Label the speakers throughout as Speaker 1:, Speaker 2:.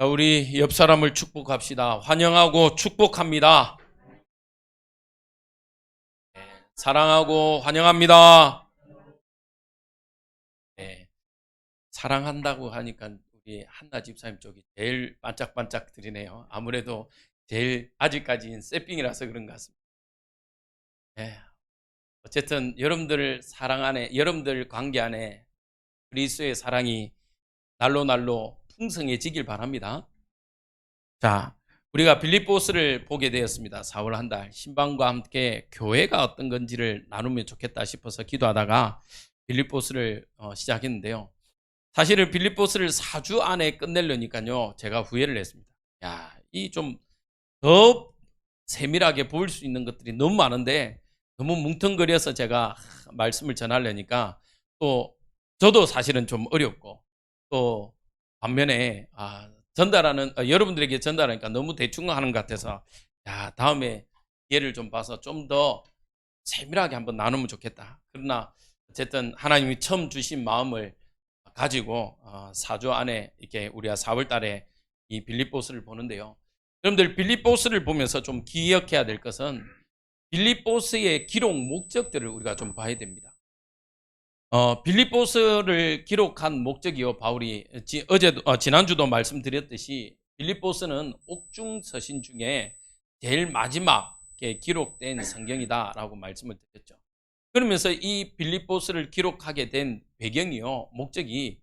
Speaker 1: 자, 우리 옆 사람을 축복합시다. 환영하고 축복합니다. 사랑하고 환영합니다. 네, 사랑한다고 하니까 우리 한나 집사님 쪽이 제일 반짝반짝 드리네요. 아무래도 제일 아직까지는 새삥이라서 그런 것 같습니다. 네, 어쨌든 여러분들 사랑 안에, 여러분들 관계 안에 그리스도의 사랑이 날로 날로 풍성해지길 바랍니다. 자, 우리가 빌립보스를 보게 되었습니다. 4월 한 달 신방과 함께 교회가 어떤 건지를 나누면 좋겠다 싶어서 기도하다가 빌립보스를 시작했는데요. 사실은 빌립보스를 4주 안에 끝내려니까요, 제가 후회를 했습니다. 야, 이 좀 더 세밀하게 볼 수 있는 것들이 너무 많은데 너무 뭉텅거려서 제가 말씀을 전하려니까 또 저도 사실은 좀 어렵고, 또 반면에 전달하는 여러분들에게 전달하니까 너무 대충 하는 것 같아서, 야, 다음에 기회를 좀 봐서 좀 더 세밀하게 한번 나누면 좋겠다. 그러나 어쨌든 하나님이 처음 주신 마음을 가지고 4주 안에 이렇게 우리가 4월 달에 이 빌립보스를 보는데요. 여러분들 빌립보스를 보면서 좀 기억해야 될 것은 빌립보스의 기록 목적들을 우리가 좀 봐야 됩니다. 빌립보스를 기록한 목적이요, 바울이 지난주도 말씀드렸듯이 빌립보스는 옥중서신 중에 제일 마지막에 기록된 성경이다라고 말씀을 드렸죠. 그러면서 이 빌립보스를 기록하게 된 배경이요, 목적이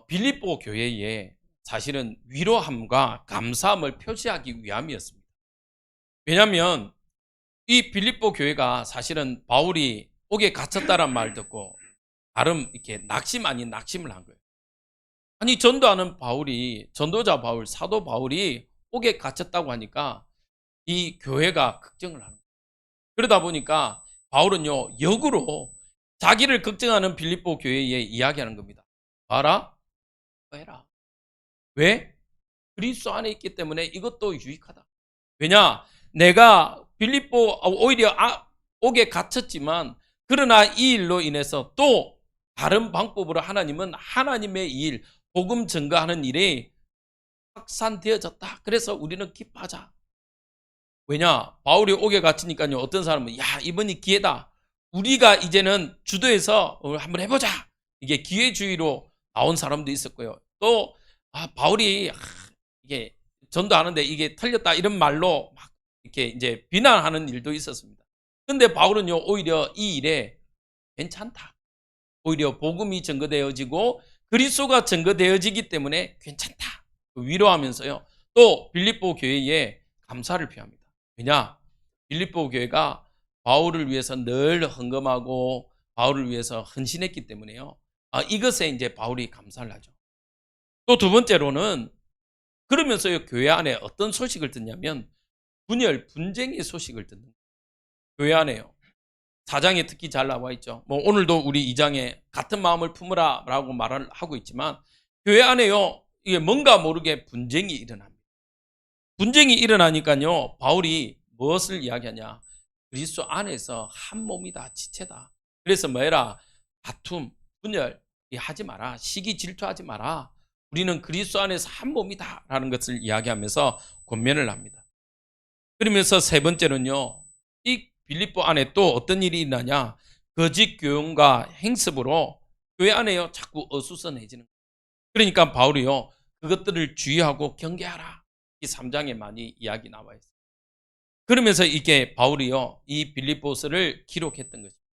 Speaker 1: 빌립보 교회에 사실은 위로함과 감사함을 표시하기 위함이었습니다. 왜냐하면 이 빌립보 교회가 사실은 바울이 옥에 갇혔다란 말 듣고 나름 이렇게 낙심 아닌 낙심을 한 거예요. 아니, 전도하는 바울이, 전도자 바울, 사도 바울이 옥에 갇혔다고 하니까 이 교회가 걱정을 하는 거예요. 그러다 보니까 바울은요, 역으로 자기를 걱정하는 빌립보 교회에 이야기하는 겁니다. 봐라, 해라. 왜? 그리스도 안에 있기 때문에 이것도 유익하다. 왜냐? 내가 빌립보 오히려 옥에 갇혔지만, 그러나 이 일로 인해서 또 다른 방법으로 하나님은 하나님의 일, 복음 증거하는 일이 확산되어졌다. 그래서 우리는 기뻐하자. 왜냐? 바울이 옥에 갇히니까요, 어떤 사람은 야, 이번이 기회다. 우리가 이제는 주도해서 한번 해보자. 이게 기회주의로 나온 사람도 있었고요. 또 바울이 이게 전도하는데 이게 틀렸다 이런 말로 막 이렇게 이제 비난하는 일도 있었습니다. 근데 바울은요, 오히려 이 일에 괜찮다. 오히려 복음이 증거되어지고 그리스도가 증거되어지기 때문에 괜찮다. 위로하면서요, 또 빌립보 교회에 감사를 표합니다. 왜냐? 빌립보 교회가 바울을 위해서 늘 헌금하고 바울을 위해서 헌신했기 때문에요. 이것에 이제 바울이 감사를 하죠. 또 두 번째로는, 그러면서요, 교회 안에 어떤 소식을 듣냐면 분열, 분쟁의 소식을 듣는 거예요. 교회 안에요. 4장에 특히 잘 나와 있죠. 뭐 오늘도 우리 2장에 같은 마음을 품으라 라고 말을 하고 있지만, 교회 안에요, 이게 뭔가 모르게 분쟁이 일어납니다. 분쟁이 일어나니까요, 바울이 무엇을 이야기하냐? 그리스도 안에서 한 몸이다, 지체다. 그래서 뭐해라? 다툼, 분열 하지 마라. 시기 질투하지 마라. 우리는 그리스도 안에서 한 몸이다 라는 것을 이야기하면서 권면을 합니다. 그러면서 세 번째는요, 이 빌립보 안에 또 어떤 일이 있느냐? 거짓 교훈과 행습으로 교회 안에요, 자꾸 어수선해지는 거예요. 그러니까 바울이요, 그것들을 주의하고 경계하라. 이 3장에 많이 이야기 나와 있어요. 그러면서 이게 바울이요, 이 빌립보스를 기록했던 것입니다.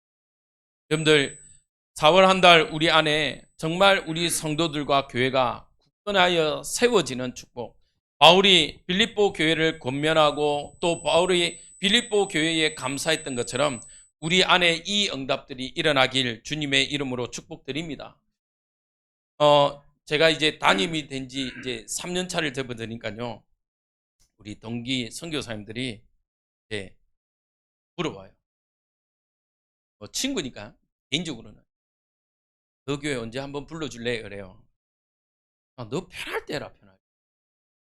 Speaker 1: 여러분들, 4월 한 달 우리 안에 정말 우리 성도들과 교회가 굳건하여 세워지는 축복, 바울이 빌립보 교회를 권면하고 또 바울이 빌립보 교회에 감사했던 것처럼 우리 안에 이 응답들이 일어나길 주님의 이름으로 축복드립니다. 제가 이제 담임이 된 지 이제 3년 차를 접어드니까요, 우리 동기 선교사님들이 물어봐요. 친구니까 개인적으로는 너 교회 언제 한번 불러줄래? 그래요. 너 편할 때라, 편할 때.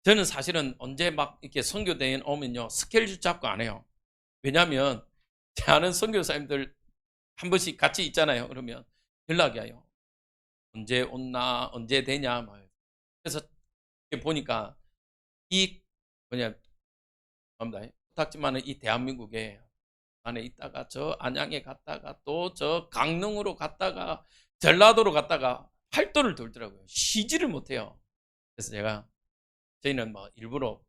Speaker 1: 저는 사실은 언제 막 이렇게 선교대회 오면요, 스케줄 잡고 안 해요. 왜냐하면 제 아는 선교사님들 한 번씩 같이 있잖아요. 그러면 연락이 와요. 언제 온나, 언제 되냐. 그래서 보니까 이 뭐냐 부탁지만은 이 대한민국에 안에 있다가 저 안양에 갔다가 또 저 강릉으로 갔다가 전라도로 갔다가 팔도를 돌더라고요. 쉬지를 못해요. 그래서 저희는 뭐 일부러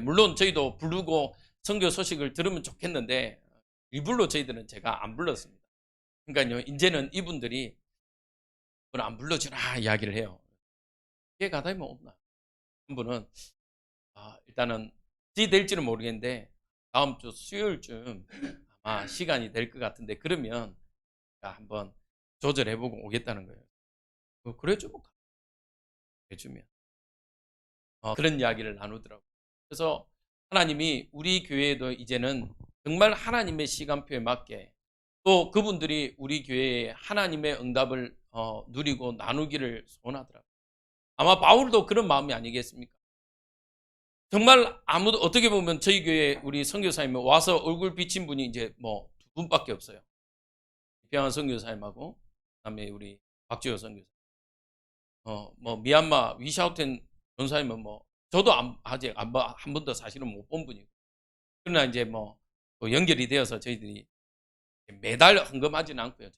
Speaker 1: 물론 저희도 부르고 선교 소식을 들으면 좋겠는데 일부러 저희들은 제가 안 불렀습니다. 그러니까요, 이제는 이분들이 그걸 안 불러주라 이야기를 해요. 이게 가다면 없나? 한 분은 일단은 될지는 모르겠는데 다음 주 수요일쯤 아마 시간이 될 것 같은데 그러면 한번 조절해보고 오겠다는 거예요. 그래줘 뭐 해주면 그런 이야기를 나누더라고요. 그래서 하나님이 우리 교회에도 이제는 정말 하나님의 시간표에 맞게 또 그분들이 우리 교회에 하나님의 응답을 누리고 나누기를 소원하더라고요. 아마 바울도 그런 마음이 아니겠습니까? 정말 아무도 어떻게 보면 저희 교회 우리 선교사님 와서 얼굴 비친 분이 이제 뭐 두 분밖에 없어요. 평안 선교사님하고 그다음에 우리 박지호 선교사. 뭐 미얀마 위샤우텐 전사님은 뭐 저도 아직 한 번도 사실은 못 본 분이고. 그러나 이제 뭐 연결이 되어서 저희들이 매달 헌금하지는 않고요.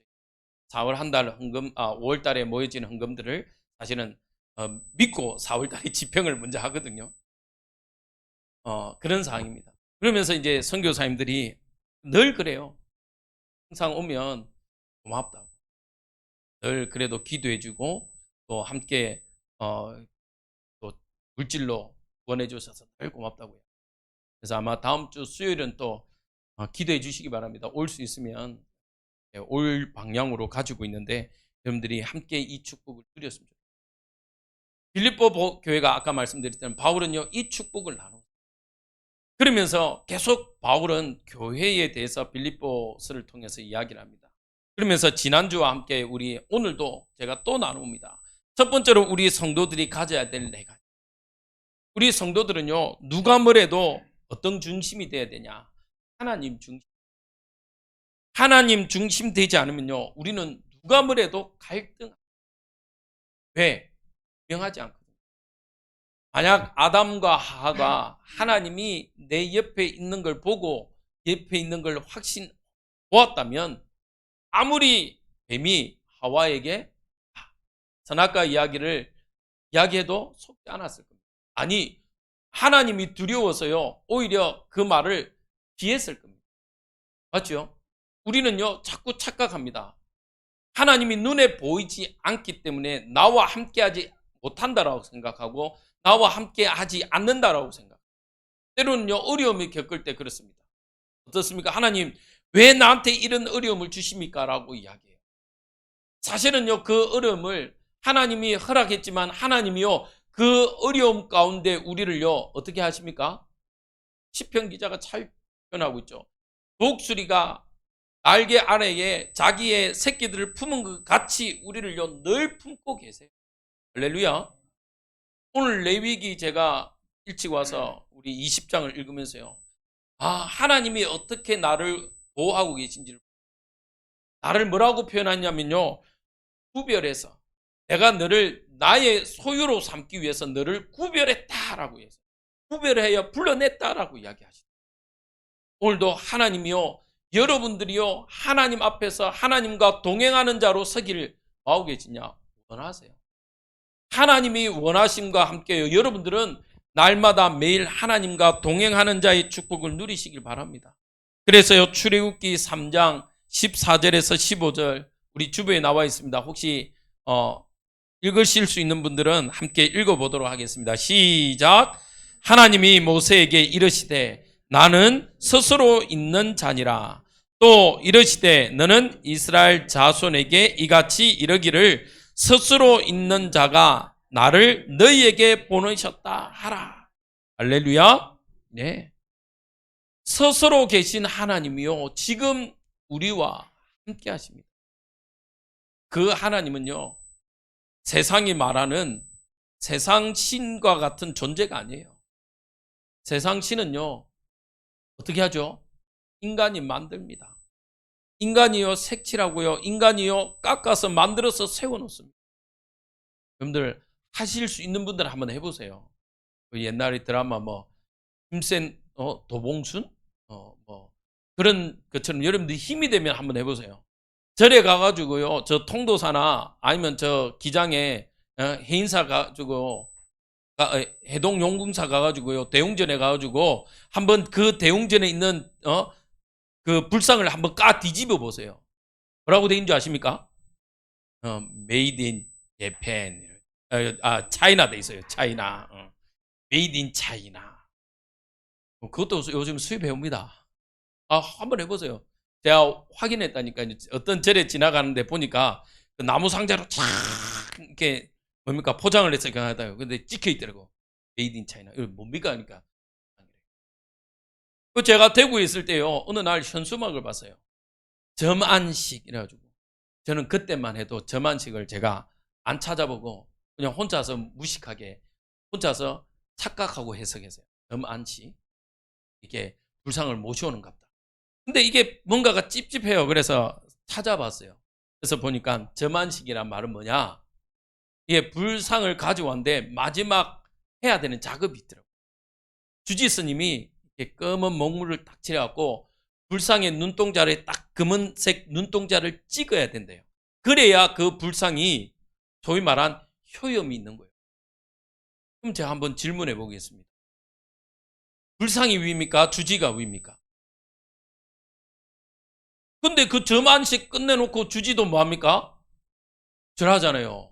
Speaker 1: 4월 한 달 헌금, 5월 달에 모여지는 헌금들을 사실은 믿고 4월 달에 집행을 먼저 하거든요. 그런 상황입니다. 그러면서 이제 선교사님들이 늘 그래요. 항상 오면 고맙다고. 늘 그래도 기도해주고 또 함께 또 물질로 구원해 주셔서 늘 고맙다고요. 그래서 아마 다음 주 수요일은 또 기도해 주시기 바랍니다. 올 수 있으면 올 방향으로 가지고 있는데 여러분들이 함께 이 축복을 누렸으면 좋겠습니다. 빌립보 교회가 아까 말씀드렸던 바울은요 이 축복을 나누고 그러면서 계속 바울은 교회에 대해서 빌립보서를 통해서 이야기를 합니다. 그러면서 지난주와 함께 우리 오늘도 제가 또 나눕니다. 첫 번째로 우리 성도들이 가져야 될 네 가지. 우리 성도들은요 누가 뭐래도 어떤 중심이 돼야 되냐? 하나님 중심. 하나님 중심 되지 않으면요 우리는 누가 뭐래도 갈등. 왜? 분명하지 않거든요. 만약 아담과 하와가 하나님이 내 옆에 있는 걸 보고 옆에 있는 걸 확신 보았다면 아무리 뱀이 하와에게 선악과 이야기를 이야기해도 속지 않았을 겁니다. 아니 하나님이 두려워서요 오히려 그 말을 피했을 겁니다. 맞죠? 우리는요 자꾸 착각합니다. 하나님이 눈에 보이지 않기 때문에 나와 함께하지 못한다라고 생각하고 나와 함께하지 않는다라고 생각. 때로는요 어려움을 겪을 때 그렇습니다. 어떻습니까? 하나님 왜 나한테 이런 어려움을 주십니까? 라고 이야기해요. 사실은요 그 어려움을 하나님이 허락했지만 하나님이요 그 어려움 가운데 우리를요 어떻게 하십니까? 시편 기자가 잘 표현하고 있죠. 독수리가 날개 아래에 자기의 새끼들을 품은 것 같이 우리를요 늘 품고 계세요. 할렐루야. 오늘 레위기 제가 일찍 와서 우리 20장을 읽으면서요 하나님이 어떻게 나를 보호하고 계신지를 나를 뭐라고 표현하냐면요 구별해서 내가 너를 나의 소유로 삼기 위해서 너를 구별했다라고 해서 구별하여 불러냈다라고 이야기하시죠. 오늘도 하나님이요 여러분들이요 하나님 앞에서 하나님과 동행하는 자로 서기를 뭐하고 계시냐 원하세요. 하나님이 원하심과 함께요 여러분들은 날마다 매일 하나님과 동행하는 자의 축복을 누리시길 바랍니다. 그래서요 출애굽기 3장 14절에서 15절 우리 주부에 나와 있습니다. 혹시 읽으실 수 있는 분들은 함께 읽어보도록 하겠습니다. 시작. 하나님이 모세에게 이르시되 나는 스스로 있는 자니라. 또 이르시되 너는 이스라엘 자손에게 이같이 이르기를 스스로 있는 자가 나를 너희에게 보내셨다 하라. 할렐루야. 네. 스스로 계신 하나님이요 지금 우리와 함께 하십니다. 그 하나님은요 세상이 말하는 세상 신과 같은 존재가 아니에요. 세상 신은요 어떻게 하죠? 인간이 만듭니다. 인간이요 색칠하고요 인간이요 깎아서 만들어서 세워놓습니다. 여러분들 하실 수 있는 분들은 한번 해보세요. 그 옛날에 드라마 뭐 힘센 도봉순 뭐 그런 것처럼 여러분들이 힘이 되면 한번 해보세요. 절에 가가지고요, 저 통도사나 아니면 저 기장에 해인사 가지고 해동용궁사 가가지고요, 대웅전에 가가지고 한번 그 대웅전에 있는 그 불상을 한번 까 뒤집어 보세요. 뭐라고 돼 있는 줄 아십니까? 메이드 인 재팬, 차이나 돼 있어요. 차이나. 메이드 인 차이나. 그것도 요즘 수입해옵니다. 한번 해보세요. 제가 확인했다니까요. 어떤 절에 지나가는데 보니까 그 나무 상자로 쫙 이렇게 뭡니까 포장을 해서 경하다요. 근데 찍혀 있더라고. 메이드 인 차이나. 이거 뭡니까? 그러니까 제가 대구에 있을 때요, 어느 날 현수막을 봤어요. 점안식 이래가지고 저는 그때만 해도 점안식을 제가 안 찾아보고 그냥 혼자서 무식하게 혼자서 착각하고 해석했어요. 점안식, 이게 불상을 모셔오는 갑다. 근데 이게 뭔가가 찝찝해요. 그래서 찾아봤어요. 그래서 보니까 점안식이란 말은 뭐냐, 이게 불상을 가져왔는데 마지막 해야 되는 작업이 있더라고요. 주지 스님이 이렇게 검은 먹물을 딱 칠해갖고 불상의 눈동자를 딱 검은색 눈동자를 찍어야 된대요. 그래야 그 불상이 소위 말한 효염이 있는 거예요. 그럼 제가 한번 질문해 보겠습니다. 불상이 위입니까? 주지가 위입니까? 근데 그 점안식 끝내놓고 주지도 뭐합니까? 절하잖아요.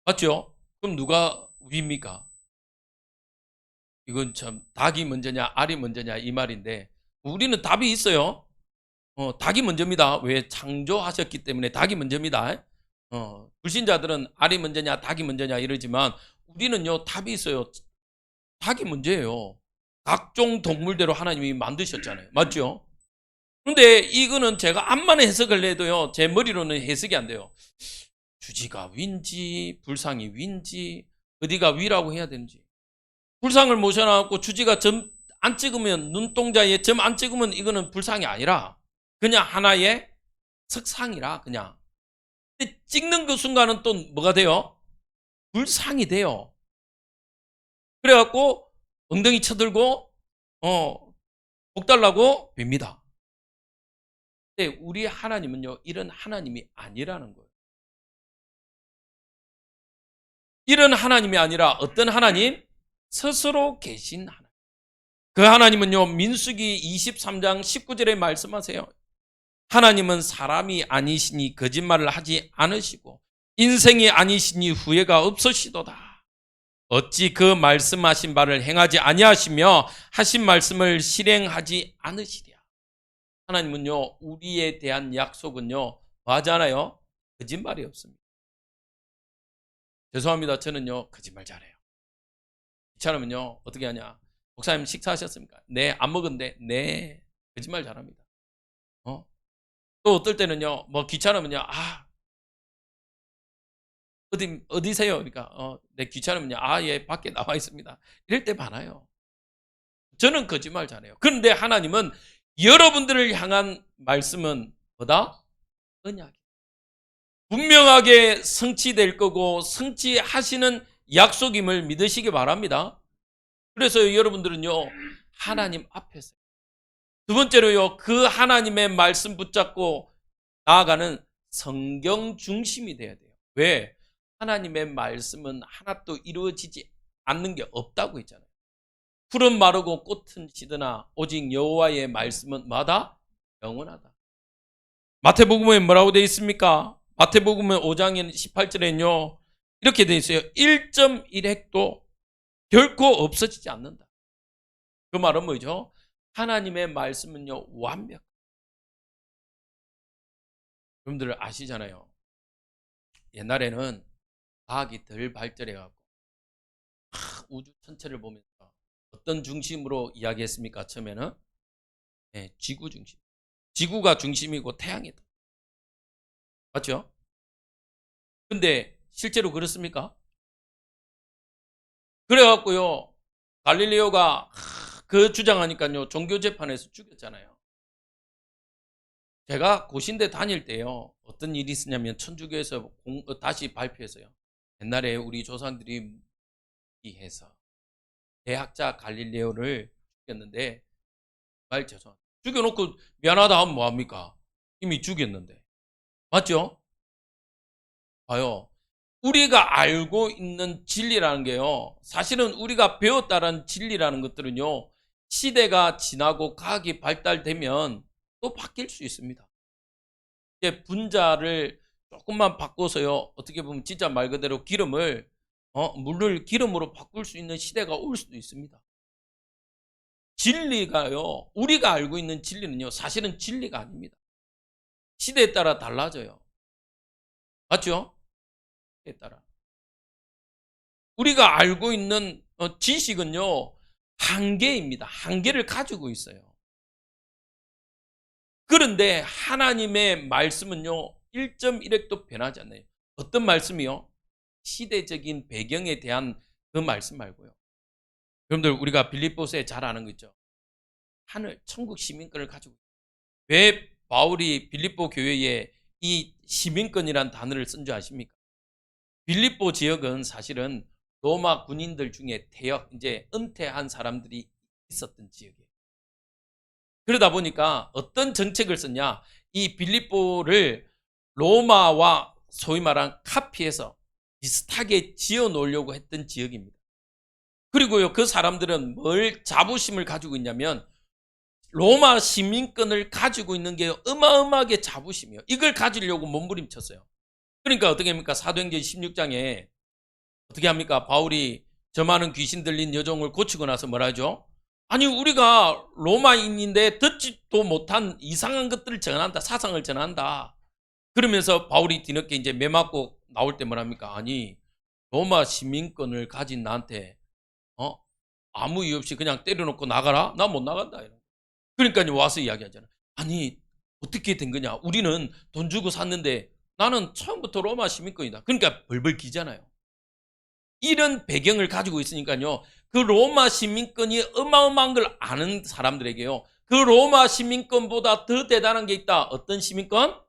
Speaker 1: 맞죠? 그럼 누가 위입니까? 이건 참 닭이 먼저냐 알이 먼저냐 이 말인데, 우리는 답이 있어요. 닭이 먼저입니다. 왜? 창조하셨기 때문에 닭이 먼저입니다. 불신자들은 알이 먼저냐 닭이 먼저냐 이러지만 우리는요, 답이 있어요. 닭이 문제예요. 각종 동물대로 하나님이 만드셨잖아요. 맞죠? 그런데 이거는 제가 암만 해석을 해도요, 제 머리로는 해석이 안 돼요. 주지가 위인지 불상이 위인지 어디가 위라고 해야 되는지. 불상을 모셔놔갖고 주지가 점 안 찍으면, 눈동자에 점 안 찍으면 이거는 불상이 아니라 그냥 하나의 석상이라 그냥. 근데 찍는 그 순간은 또 뭐가 돼요? 불상이 돼요. 그래갖고 엉덩이 쳐들고 복 달라고 빕니다. 근데 우리 하나님은요, 이런 하나님이 아니라는 거예요. 이런 하나님이 아니라 어떤 하나님? 스스로 계신 하나님. 그 하나님은요, 민수기 23장 19절에 말씀하세요. 하나님은 사람이 아니시니 거짓말을 하지 않으시고 인생이 아니시니 후회가 없으시도다. 어찌 그 말씀하신 바를 행하지 아니하시며 하신 말씀을 실행하지 않으시랴. 하나님은요, 우리에 대한 약속은요, 뭐하잖아요? 거짓말이 없습니다. 죄송합니다. 저는요, 거짓말 잘해요. 귀찮으면요, 어떻게 하냐? 목사님 식사하셨습니까? 네. 안 먹었는데? 네. 거짓말 잘합니다. 또 어떨 때는요, 뭐 귀찮으면요, 어디세요? 그러니까, 네, 귀찮으면요, 예, 밖에 나와 있습니다. 이럴 때 많아요. 저는 거짓말 잘해요. 그런데 하나님은 여러분들을 향한 말씀은 뭐다? 언약. 분명하게 성취될 거고 성취하시는 약속임을 믿으시기 바랍니다. 그래서 여러분들은요, 하나님 앞에서. 두 번째로요, 그 하나님의 말씀 붙잡고 나아가는 성경 중심이 돼야 돼요. 왜? 하나님의 말씀은 하나도 이루어지지 않는 게 없다고 했잖아요. 풀은 마르고 꽃은 시드나 오직 여호와의 말씀은 뭐다? 영원하다. 마태복음에 뭐라고 되어 있습니까? 마태복음 5장 18절에는요, 이렇게 되어 있어요. 1.1핵도 결코 없어지지 않는다. 그 말은 뭐죠? 하나님의 말씀은요, 완벽. 여러분들 아시잖아요. 옛날에는 과학이 덜 발전해갖고 우주 전체를 보면서 어떤 중심으로 이야기했습니까? 처음에는 네, 지구 중심. 지구가 중심이고 태양이다. 맞죠? 근데 실제로 그렇습니까? 그래갖고요, 갈릴레오가 그 주장하니까요, 종교재판에서 죽였잖아요. 제가 고신대 다닐 때요, 어떤 일이 있었냐면 천주교에서 다시 발표했어요. 옛날에 우리 조상들이 해서 대학자 갈릴레오를 죽였는데, 정말 죄송합니다. 죽여놓고 미안하다 하면 뭐합니까? 이미 죽였는데. 맞죠? 봐요. 우리가 알고 있는 진리라는 게요, 사실은 우리가 배웠다는 진리라는 것들은요, 시대가 지나고 과학이 발달되면 또 바뀔 수 있습니다. 이제 분자를 조금만 바꿔서요, 어떻게 보면 진짜 말 그대로 기름을, 물을 기름으로 바꿀 수 있는 시대가 올 수도 있습니다. 진리가요, 우리가 알고 있는 진리는요, 사실은 진리가 아닙니다. 시대에 따라 달라져요. 맞죠? 시대에 따라. 우리가 알고 있는 지식은요, 한계입니다. 한계를 가지고 있어요. 그런데 하나님의 말씀은요, 1.1획도 변하지 않아요. 어떤 말씀이요? 시대적인 배경에 대한 그 말씀 말고요. 여러분들, 우리가 빌립보서에 잘 아는 거 있죠? 하늘, 천국 시민권을 가지고 있어요. 왜 바울이 빌립보 교회에 이 시민권이란 단어를 쓴 줄 아십니까? 빌립보 지역은 사실은 로마 군인들 중에 이제 은퇴한 사람들이 있었던 지역이에요. 그러다 보니까 어떤 정책을 썼냐? 이 빌립보를 로마와 소위 말한 카피해서 비슷하게 지어 놓으려고 했던 지역입니다. 그리고요, 그 사람들은 뭘 자부심을 가지고 있냐면, 로마 시민권을 가지고 있는 게 어마어마하게 자부심이에요. 이걸 가지려고 몸부림쳤어요. 그러니까 어떻게 합니까? 사도행전 16장에 어떻게 합니까? 바울이 저 많은 귀신 들린 여종을 고치고 나서 뭐라 하죠? 아니, 우리가 로마인인데 듣지도 못한 이상한 것들을 전한다. 사상을 전한다. 그러면서 바울이 뒤늦게 이제 매 맞고 나올 때 뭐라 합니까? 아니, 로마 시민권을 가진 나한테 아무 이유 없이 그냥 때려놓고 나가라? 나 못 나간다. 그러니까 와서 이야기하잖아. 아니, 어떻게 된 거냐? 우리는 돈 주고 샀는데 나는 처음부터 로마 시민권이다. 그러니까 벌벌 기잖아요. 이런 배경을 가지고 있으니까요, 그 로마 시민권이 어마어마한 걸 아는 사람들에게요, 그 로마 시민권보다 더 대단한 게 있다. 어떤 시민권?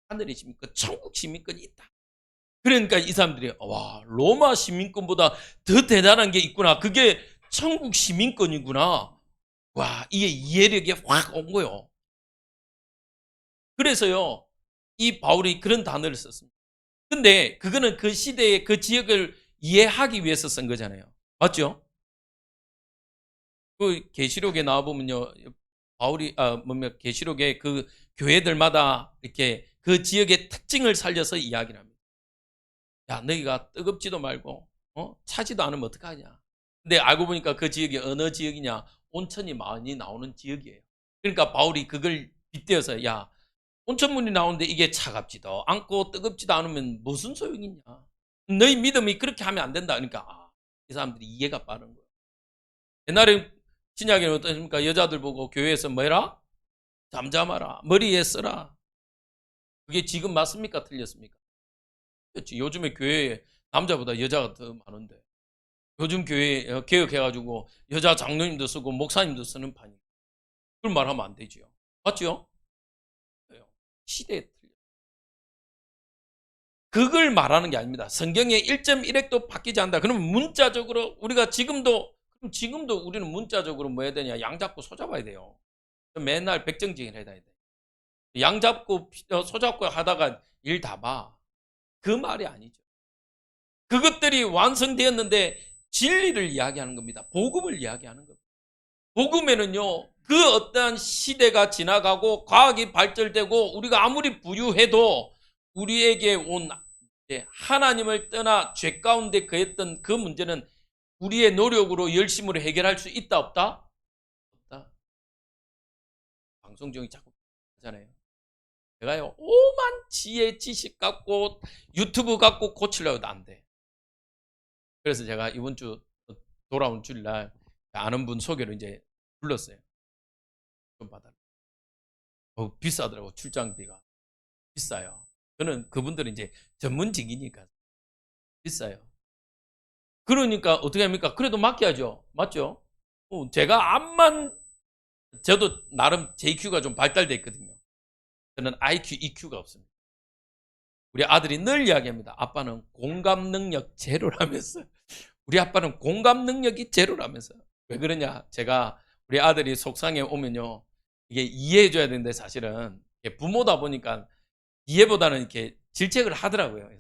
Speaker 1: 하늘의 시민권, 천국 시민권이 있다. 그러니까 이 사람들이, 와, 로마 시민권보다 더 대단한 게 있구나. 그게 천국 시민권이구나. 와, 이게 이해력이 확 온 거예요. 그래서요, 이 바울이 그런 단어를 썼습니다. 근데 그거는 그 시대의 그 지역을 이해하기 위해서 쓴 거잖아요. 맞죠? 그 계시록에 나와 보면요, 바울이 계시록에 그 교회들마다 이렇게 그 지역의 특징을 살려서 이야기를 합니다. 야, 너희가 뜨겁지도 말고 차지도 않으면 어떡하냐? 근데 알고 보니까 그 지역이 어느 지역이냐? 온천이 많이 나오는 지역이에요. 그러니까 바울이 그걸 빗대어서, 야, 온천물이 나오는데 이게 차갑지도 않고 뜨겁지도 않으면 무슨 소용이냐? 너희 믿음이 그렇게 하면 안 된다. 그러니까 이 사람들이 이해가 빠른 거예요. 옛날에 신약에는 어떻습니까? 여자들 보고 교회에서 뭐해라? 잠잠하라. 머리에 써라. 그게 지금 맞습니까? 틀렸습니까? 그렇지. 요즘에 교회에 남자보다 여자가 더 많은데, 요즘 교회 개혁해가지고 여자 장로님도 쓰고 목사님도 쓰는 판이, 그걸 말하면 안 되죠. 맞죠? 시대에 틀려. 그걸 말하는 게 아닙니다. 성경의 1.1획도 바뀌지 않는다. 그러면 문자적으로 우리가 지금도 우리는 문자적으로 뭐 해야 되냐? 양 잡고 소 잡아야 돼요. 맨날 백정직을 해야 돼. 양 잡고 소 잡고 하다가 일 다 봐. 그 말이 아니죠. 그것들이 완성되었는데 진리를 이야기하는 겁니다. 복음을 이야기하는 겁니다. 복음에는요, 그 어떠한 시대가 지나가고 과학이 발전되고 우리가 아무리 부유해도 우리에게 온 하나님을 떠나 죄 가운데 거했던 그 문제는 우리의 노력으로 열심으로 해결할 수 있다 없다? 없다. 방송 중에 자꾸 하잖아요. 제가요, 오만 지혜 지식 갖고 유튜브 갖고 고치려고 해도 안 돼. 그래서 제가 이번 주 돌아온 주일날 아는 분 소개로 이제 불렀어요. 좀 받아라. 비싸더라고. 출장비가 비싸요. 저는 그분들은 이제 전문직이니까 비싸요. 그러니까 어떻게 합니까? 그래도 맡겨야죠. 맞죠? 제가 암만, 저도 나름 JQ가 좀 발달돼 있거든요. 저는 IQ, EQ가 없습니다. 우리 아들이 늘 이야기합니다. 아빠는 공감 능력 제로라면서. 우리 아빠는 공감 능력이 제로라면서. 왜 그러냐? 제가 우리 아들이 속상해 오면요, 이게 이해해줘야 되는데 사실은 부모다 보니까 이해보다는 이렇게 질책을 하더라고요.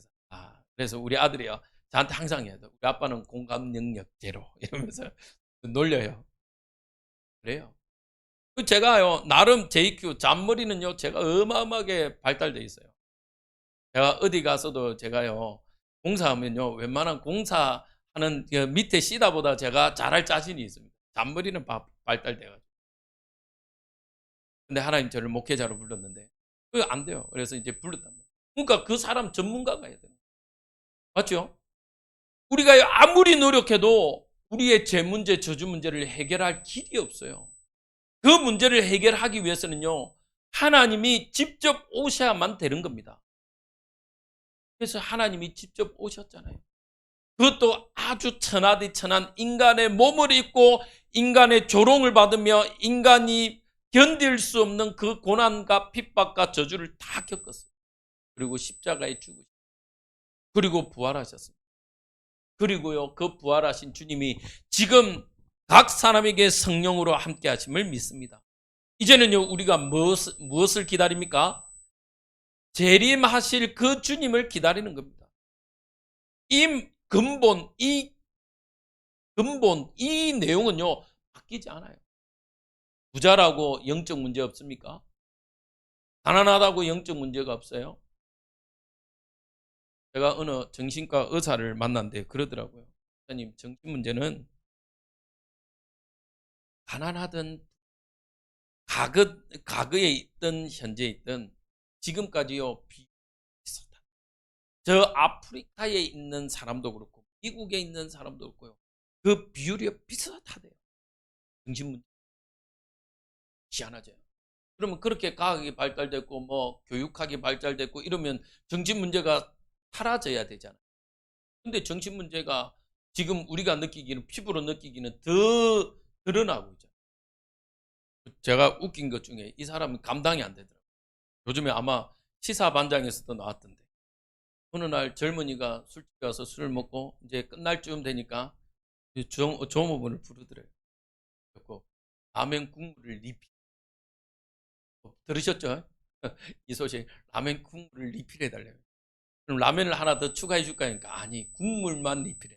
Speaker 1: 그래서 우리 아들이요, 저한테 항상 해요. 우리 아빠는 공감 능력 제로 이러면서 놀려요. 그래요. 제가요, 나름 JQ 잔머리는요, 제가 어마어마하게 발달돼 있어요. 제가 어디 가서도 제가요, 공사하면요, 웬만한 공사하는 그 밑에 씨다보다 제가 잘할 자신이 있습니다. 잔머리는 발달돼가지고. 근데 하나님 저를 목회자로 불렀는데 그거 안 돼요. 그래서 이제 불렀단 말이에요. 그러니까 그 사람 전문가가 해야 돼요. 맞죠? 우리가 아무리 노력해도 우리의 죄 문제, 저주 문제를 해결할 길이 없어요. 그 문제를 해결하기 위해서는요, 하나님이 직접 오셔야만 되는 겁니다. 그래서 하나님이 직접 오셨잖아요. 그것도 아주 천하디 천한 인간의 몸을 입고 인간의 조롱을 받으며 인간이 견딜 수 없는 그 고난과 핍박과 저주를 다 겪었어요. 그리고 십자가에 죽으셨어요. 그리고 부활하셨습니다. 그리고요, 그 부활하신 주님이 지금 각 사람에게 성령으로 함께 하심을 믿습니다. 이제는요, 우리가 무엇을 기다립니까? 재림하실 그 주님을 기다리는 겁니다. 이 근본, 이 내용은요, 바뀌지 않아요. 부자라고 영적 문제 없습니까? 가난하다고 영적 문제가 없어요? 제가 어느 정신과 의사를 만났는데 그러더라고요. 선생님, 정신 문제는 가난하든 과거에 있든 현재에 있든 지금까지요, 비슷하다. 저 아프리카에 있는 사람도 그렇고 미국에 있는 사람도 그렇고요, 그 비율이 비슷하대요. 정신 문제. 희한하죠. 그러면 그렇게 과학이 발달됐고 뭐 교육학이 발달됐고 이러면 정신 문제가 사라져야 되잖아요. 근데 정신 문제가 지금 우리가 느끼기는, 피부로 느끼기는 더 드러나고 있잖아요. 제가 웃긴 것 중에 이 사람은 감당이 안 되더라고요. 요즘에 아마 시사반장에서도 나왔던데, 어느 날 젊은이가 술집 가서 술을 먹고 이제 끝날 쯤 되니까 조모분을 부르더래요. 그래서 라면 국물을 들으셨죠? 이 소식. 라면 국물을 리필해달래요. 그럼 라면을 하나 더 추가해 줄까 하니까 아니, 국물만 리필해.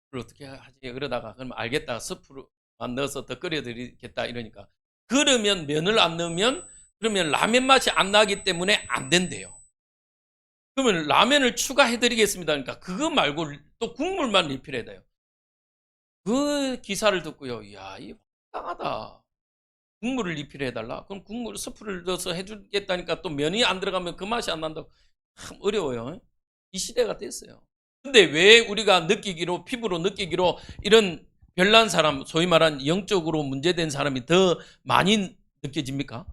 Speaker 1: 그걸 어떻게 하지? 그러다가 그럼 알겠다, 스프만 넣어서 더 끓여드리겠다 이러니까, 그러면 면을 안 넣으면 그러면 라면 맛이 안 나기 때문에 안 된대요. 그러면 라면을 추가해드리겠습니다. 그러니까 그거 말고 또 국물만 리필해야 돼요. 그 기사를 듣고요, 이야, 이 황당하다. 국물을 리필해달라? 그럼 스프를 넣어서 해주겠다니까 또 면이 안 들어가면 그 맛이 안 난다고. 참 어려워요. 이 시대가 됐어요. 근데 왜 우리가 느끼기로, 피부로 느끼기로 이런 별난 사람, 소위 말한 영적으로 문제된 사람이 더 많이 느껴집니까?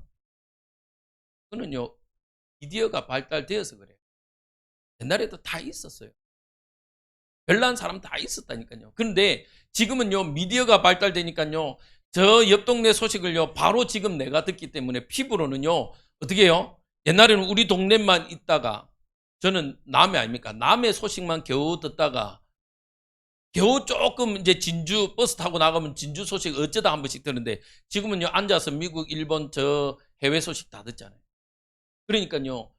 Speaker 1: 그거는요, 미디어가 발달되어서 그래요. 옛날에도 다 있었어요. 별난 사람 다 있었다니까요. 그런데 지금은요, 미디어가 발달되니까요, 저 옆 동네 소식을요, 바로 지금 내가 듣기 때문에 피부로는요, 어떻게 해요? 옛날에는 우리 동네만 있다가, 저는 남해 아닙니까? 남해 소식만 겨우 듣다가, 겨우 조금 이제 진주 버스 타고 나가면 진주 소식 어쩌다 한 번씩 듣는데, 지금은요, 앉아서 미국, 일본 저 해외 소식 다 듣잖아요. 그러니까요,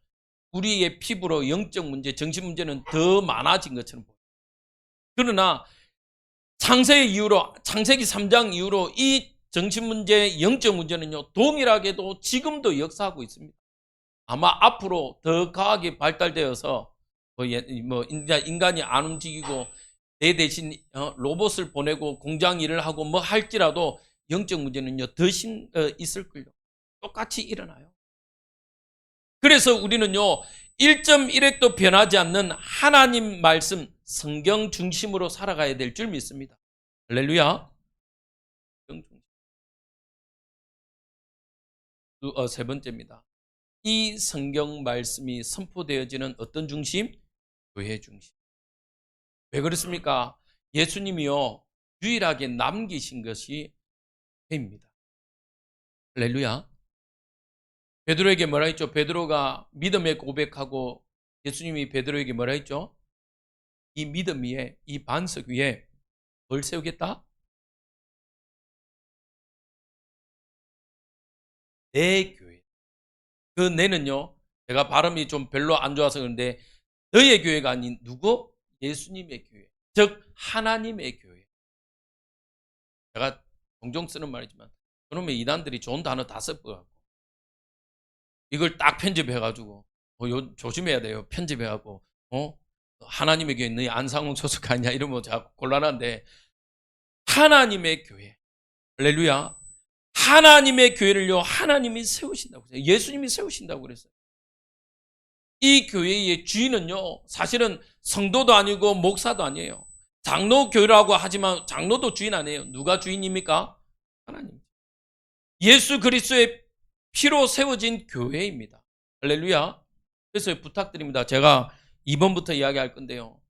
Speaker 1: 우리의 피부로 영적 문제, 정신 문제는 더 많아진 것처럼 보여요. 그러나 창세기 3장 이후로 이 정신 문제, 영적 문제는요, 동일하게도 지금도 역사하고 있습니다. 아마 앞으로 더 과학이 발달되어서 뭐 인간이 안 움직이고 내 대신 로봇을 보내고 공장 일을 하고 뭐 할지라도 영적 문제는요, 더 있을 걸요. 똑같이 일어나요. 그래서 우리는요, 1.1획도 변하지 않는 하나님 말씀, 성경 중심으로 살아가야 될 줄 믿습니다. 할렐루야. 세 번째입니다. 이 성경 말씀이 선포되어지는 어떤 중심? 교회 중심. 왜 그렇습니까? 예수님이요, 유일하게 남기신 것이 교회입니다. 할렐루야. 베드로에게 뭐라 했죠? 베드로가 믿음의 고백하고 예수님이 베드로에게 뭐라 했죠? 이 믿음 위에, 이 반석 위에 뭘 세우겠다? 내 교회. 그 내는요, 제가 발음이 좀 별로 안 좋아서 그런데 너의 교회가 아닌 누구? 예수님의 교회. 즉 하나님의 교회. 제가 종종 쓰는 말이지만 그러면 이단들이 좋은 단어 다 써갖고 이걸 딱 편집해가지고 조심해야 돼요. 편집해갖고 하나님의 교회 너희 안상홍 소속 아니냐 이러면 자꾸 곤란한데 하나님의 교회. 할렐루야. 하나님의 교회를요 하나님이 세우신다고 그랬어요. 예수님이 세우신다고 그랬어요. 이 교회의 주인은요 사실은 성도도 아니고 목사도 아니에요. 장로 교회라고 하지만 장로도 주인 아니에요. 누가 주인입니까? 하나님. 예수 그리스도의 피로 세워진 교회입니다. 할렐루야. 그래서 부탁드립니다. 제가 2번부터 이야기할 건데요.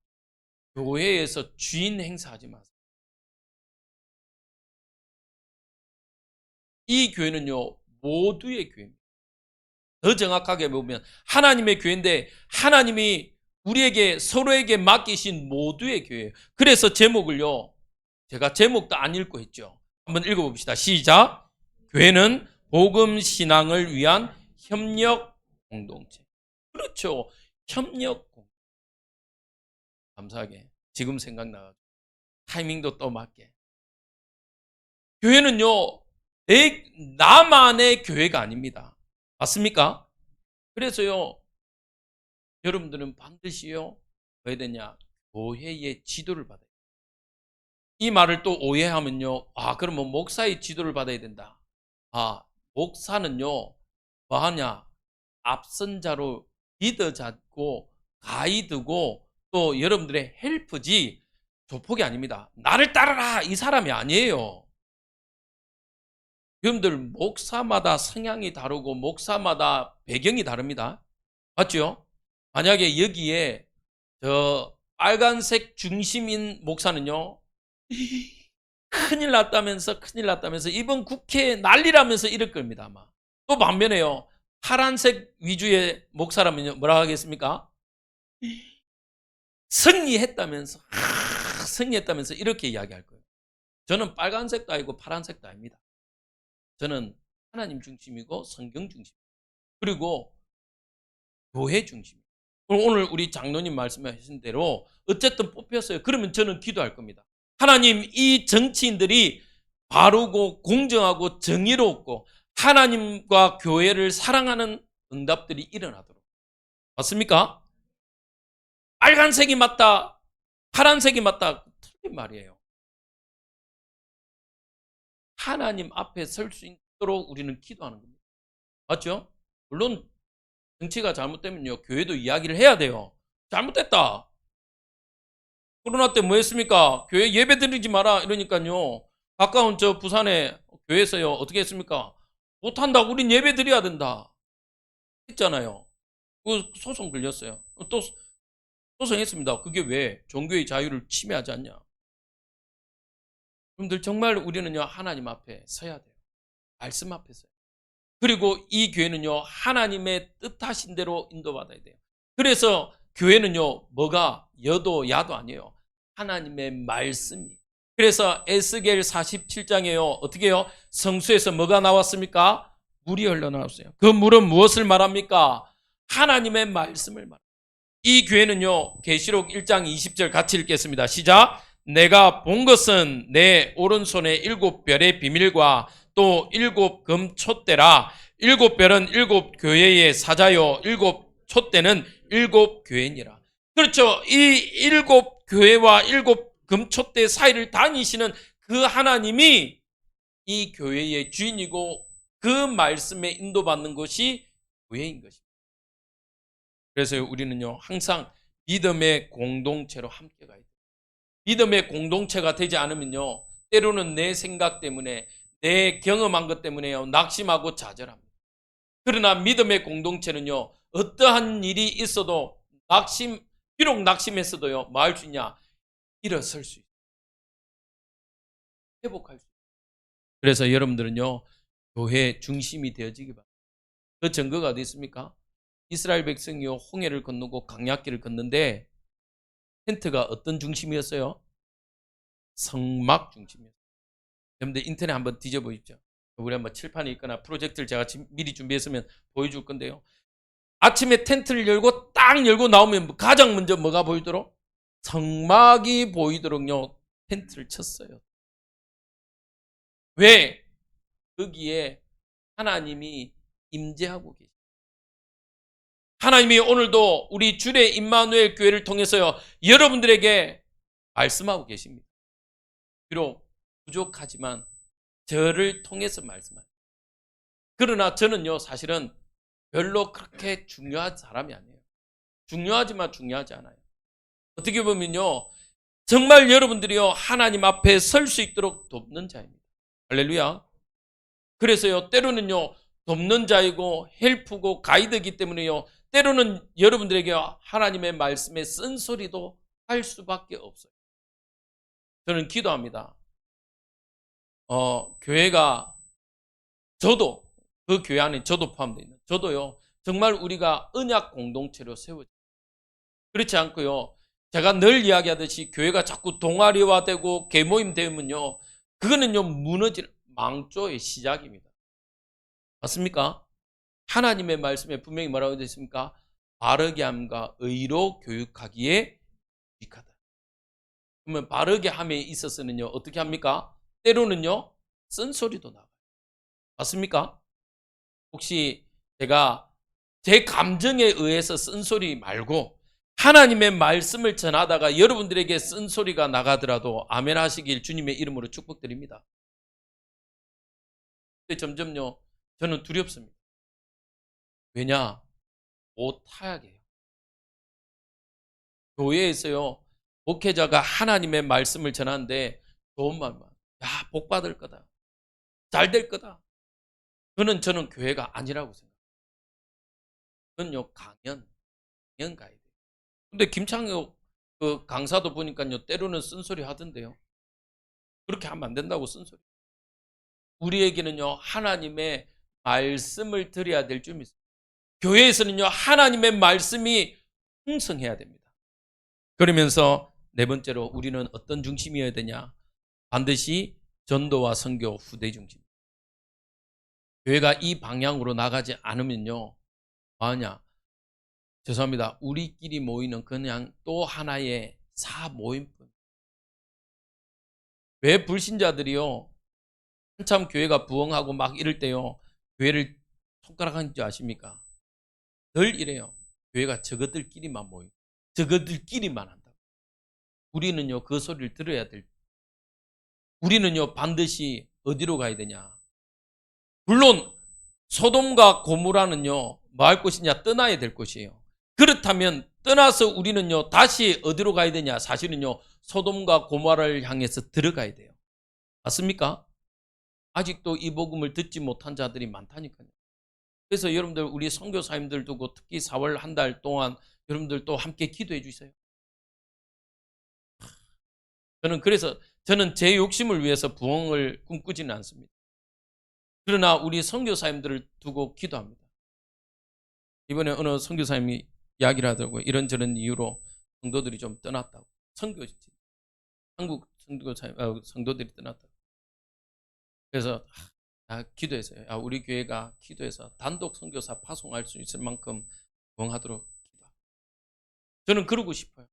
Speaker 1: 교회에서 주인 행사하지 마세요. 이 교회는요 모두의 교회입니다. 더 정확하게 보면 하나님의 교회인데 하나님이 우리에게 서로에게 맡기신 모두의 교회예요. 그래서 제목을요 제가 제목도 안 읽고 했죠. 한번 읽어봅시다. 시작. 교회는 복음 신앙을 위한 협력 공동체. 그렇죠. 협력 공동체. 감사하게 지금 생각나가지고 타이밍도 또 맞게. 교회는요 나만의 교회가 아닙니다. 맞습니까? 그래서요 여러분들은 반드시요 뭐 해야 되냐? 교회의 지도를 받아야 돼요. 이 말을 또 오해하면요 그러면 목사의 지도를 받아야 된다. 목사는요 뭐 하냐? 앞선 자로 리더 잡고 가이드고 또 여러분들의 헬프지 조폭이 아닙니다. 나를 따르라 이 사람이 아니에요. 여러분들 목사마다 성향이 다르고 목사마다 배경이 다릅니다. 맞죠? 만약에 여기에 저 빨간색 중심인 목사는요 큰일 났다면서 이번 국회에 난리라면서 이럴 겁니다 아마. 또 반면에요 파란색 위주의 목사라면요 뭐라 하겠습니까? 승리했다면서 승리했다면서 이렇게 이야기할 거예요. 저는 빨간색도 아니고 파란색도 아닙니다. 저는 하나님 중심이고 성경 중심 그리고 교회 중심. 오늘 우리 장로님 말씀하신 대로 어쨌든 뽑혔어요. 그러면 저는 기도할 겁니다. 하나님 이 정치인들이 바르고 공정하고 정의롭고 하나님과 교회를 사랑하는 응답들이 일어나도록. 맞습니까? 빨간색이 맞다, 파란색이 맞다. 틀린 말이에요. 하나님 앞에 설 수 있도록 우리는 기도하는 겁니다. 맞죠? 물론 정치가 잘못되면요 교회도 이야기를 해야 돼요. 잘못됐다. 코로나 때 뭐 했습니까? 교회 예배 드리지 마라 이러니까요 가까운 저 부산에 교회에서요 어떻게 했습니까? 못한다. 우린 예배 드려야 된다 했잖아요. 그 소송 걸렸어요. 또 소송했습니다. 그게 왜 종교의 자유를 침해하지 않냐. 여러분들 정말 우리는요 하나님 앞에 서야 돼요. 말씀 앞에 서요. 그리고 이 교회는요 하나님의 뜻하신 대로 인도받아야 돼요. 그래서 교회는요 뭐가 여도 야도 아니에요. 하나님의 말씀이. 그래서 에스겔 47장에요 어떻게 해요? 성수에서 뭐가 나왔습니까? 물이 흘러나왔어요. 그 물은 무엇을 말합니까? 하나님의 말씀을 말합니다. 이 교회는요 계시록 1장 20절 같이 읽겠습니다. 시작. 내가 본 것은 내 오른손에 7별의 비밀과 또 7금 촛대라. 7별은 7교회의 사자요 7촛대는 7교회니라. 그렇죠. 이 7교회와 7금 촛대 사이를 다니시는 그 하나님이 이 교회의 주인이고 그 말씀에 인도받는 것이 교회인 것입니다. 그래서 우리는요 항상 믿음의 공동체로 함께 가야 돼요. 믿음의 공동체가 되지 않으면요 때로는 내 생각 때문에 내 경험한 것 때문에요 낙심하고 좌절합니다. 그러나 믿음의 공동체는요 어떠한 일이 있어도 비록 낙심했어도요 뭐 할 수 있냐? 일어설 수 있어요. 회복할 수 있어요. 그래서 여러분들은요 교회 중심이 되어지기 바랍니다. 그 증거가 어디 있습니까? 이스라엘 백성이요 홍해를 건너고 강약길을 걷는데 텐트가 어떤 중심이었어요? 성막 중심이었어요. 여러분들 인터넷 한번 뒤져보십시오. 우리 한번 칠판이 있거나 프로젝트를 제가 미리 준비했으면 보여줄 건데요. 아침에 텐트를 열고 딱 열고 나오면 가장 먼저 뭐가 보이도록? 성막이 보이도록요 텐트를 쳤어요. 왜? 거기에 하나님이 임재하고 계십니다. 하나님이 오늘도 우리 주의 임마누엘 교회를 통해서요 여러분들에게 말씀하고 계십니다. 비록 부족하지만 저를 통해서 말씀합니다. 그러나 저는요 사실은 별로 그렇게 중요한 사람이 아니에요. 중요하지만 중요하지 않아요. 어떻게 보면요 정말 여러분들이요 하나님 앞에 설 수 있도록 돕는 자입니다. 할렐루야. 그래서요 때로는요 돕는 자이고 헬프고 가이드이기 때문에요 때로는 여러분들에게 하나님의 말씀에 쓴소리도 할 수밖에 없어요. 저는 기도합니다. 교회가 저도 그 교회 안에 저도 포함되어 있는 저도요 정말 우리가 언약 공동체로 세워져 그렇지 않고요 제가 늘 이야기하듯이 교회가 자꾸 동아리화되고 개모임 되면요 그거는요 무너지는 망조의 시작입니다. 맞습니까? 하나님의 말씀에 분명히 뭐라고 되어 있습니까? 바르게 함과 의로 교육하기에 유익하다. 그러면 바르게 함에 있어서는요 어떻게 합니까? 때로는요 쓴소리도 나와요. 맞습니까? 혹시 제가 제 감정에 의해서 쓴소리 말고 하나님의 말씀을 전하다가 여러분들에게 쓴소리가 나가더라도 아멘 하시길 주님의 이름으로 축복드립니다. 근데 점점요 저는 두렵습니다. 왜냐? 오타약이에요. 교회에서요 목회자가 하나님의 말씀을 전하는데 좋은 말만 야 복 받을 거다. 잘 될 거다. 그는 저는 교회가 아니라고 생각해요. 그건요 강연 가야 돼요. 근데 김창혁 그 강사도 보니까요 때로는 쓴소리 하던데요. 그렇게 하면 안 된다고 쓴소리. 우리에게는요 하나님의 말씀을 드려야 될 줄 믿습니다. 교회에서는요 하나님의 말씀이 풍성해야 됩니다. 그러면서 네 번째로 우리는 어떤 중심이어야 되냐? 반드시 전도와 선교 후대 중심. 교회가 이 방향으로 나가지 않으면요 뭐하냐? 죄송합니다. 우리끼리 모이는 그냥 또 하나의 사모임뿐. 왜 불신자들이요 한참 교회가 부흥하고 막 이럴 때요 교회를 손가락하는 줄 아십니까? 늘 이래요. 교회가 저것들끼리만 모이고 저것들끼리만 한다고. 우리는요 그 소리를 들어야 될. 우리는요 반드시 어디로 가야 되냐? 물론 소돔과 고모라는요 뭐 할 것이냐? 떠나야 될 것이에요. 그렇다면 떠나서 우리는요 다시 어디로 가야 되냐? 사실은요 소돔과 고모라를 향해서 들어가야 돼요. 맞습니까? 아직도 이 복음을 듣지 못한 자들이 많다니까요. 그래서 여러분들 우리 선교사님들 두고 특히 4월 한 달 동안 여러분들 또 함께 기도해 주세요. 저는 제 욕심을 위해서 부흥을 꿈꾸지는 않습니다. 그러나 우리 선교사님들을 두고 기도합니다. 이번에 어느 선교사님이 이야기를 하더라고요. 이런저런 이유로 성도들이 좀 떠났다고. 한국 성도들이 떠났다고. 그래서 기도했어요. 우리 교회가 기도해서 단독 선교사 파송할 수 있을 만큼 부흥하도록 기도합니다. 저는 그러고 싶어요.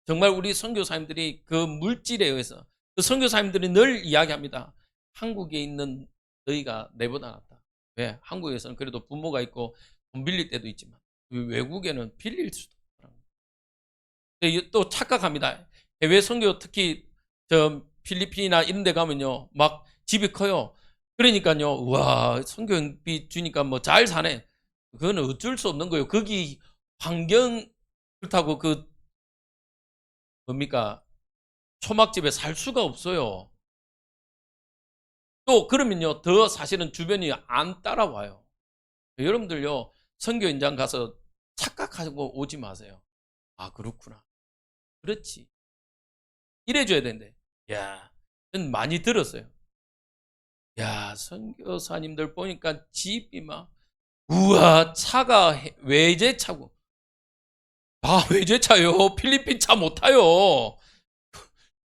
Speaker 1: 정말 우리 선교사님들이 그 물질에 의해서 그 선교사님들이 늘 이야기합니다. 한국에 있는 너희가 내보다 낫다. 왜? 한국에서는 그래도 부모가 있고 돈 빌릴 때도 있지만 외국에는 빌릴 수도 없더라고요. 또 착각합니다. 해외 선교 특히 저 필리핀이나 이런 데 가면요 막 집이 커요. 그러니까요 와 선교비 주니까 뭐 잘 사네. 그거는 어쩔 수 없는 거예요. 거기 환경 그렇다고 그 뭡니까 초막집에 살 수가 없어요. 또 그러면요 더 사실은 주변이 안 따라와요. 여러분들요 선교 현장 가서 착각하고 오지 마세요. 아 그렇구나. 그렇지. 이래줘야 되는데. 야, 전 많이 들었어요. 야, 선교사님들 보니까 집이 막 우와, 차가 외제차고. 다 외제차요. 필리핀 차 못 타요.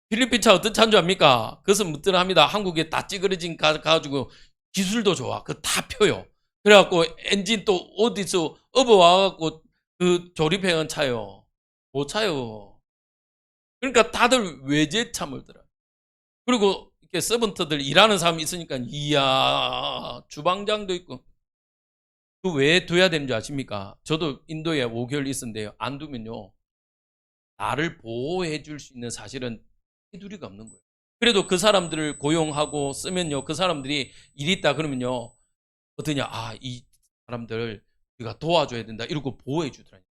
Speaker 1: 필리핀 차 어떤 차인 줄 압니까? 그것은 무던합니다. 한국에 다 찌그러진 가지고 기술도 좋아. 그거 다 펴요. 그래갖고 엔진 또 어디서 업어와갖고 그 조립해온 차요. 못 차요. 그러니까 다들 외제차 몰더라. 그리고 이렇게 서번트들 일하는 사람이 있으니까 이야 주방장도 있고. 그 왜 둬야 되는 줄 아십니까? 저도 인도에 5개월 있었는데요. 안 두면요. 나를 보호해 줄 수 있는 사실은 테두리가 없는 거예요. 그래도 그 사람들을 고용하고 쓰면요. 그 사람들이 일이 있다 그러면요. 어떠냐. 이 사람들을 우리가 도와줘야 된다. 이러고 보호해 주더라고요.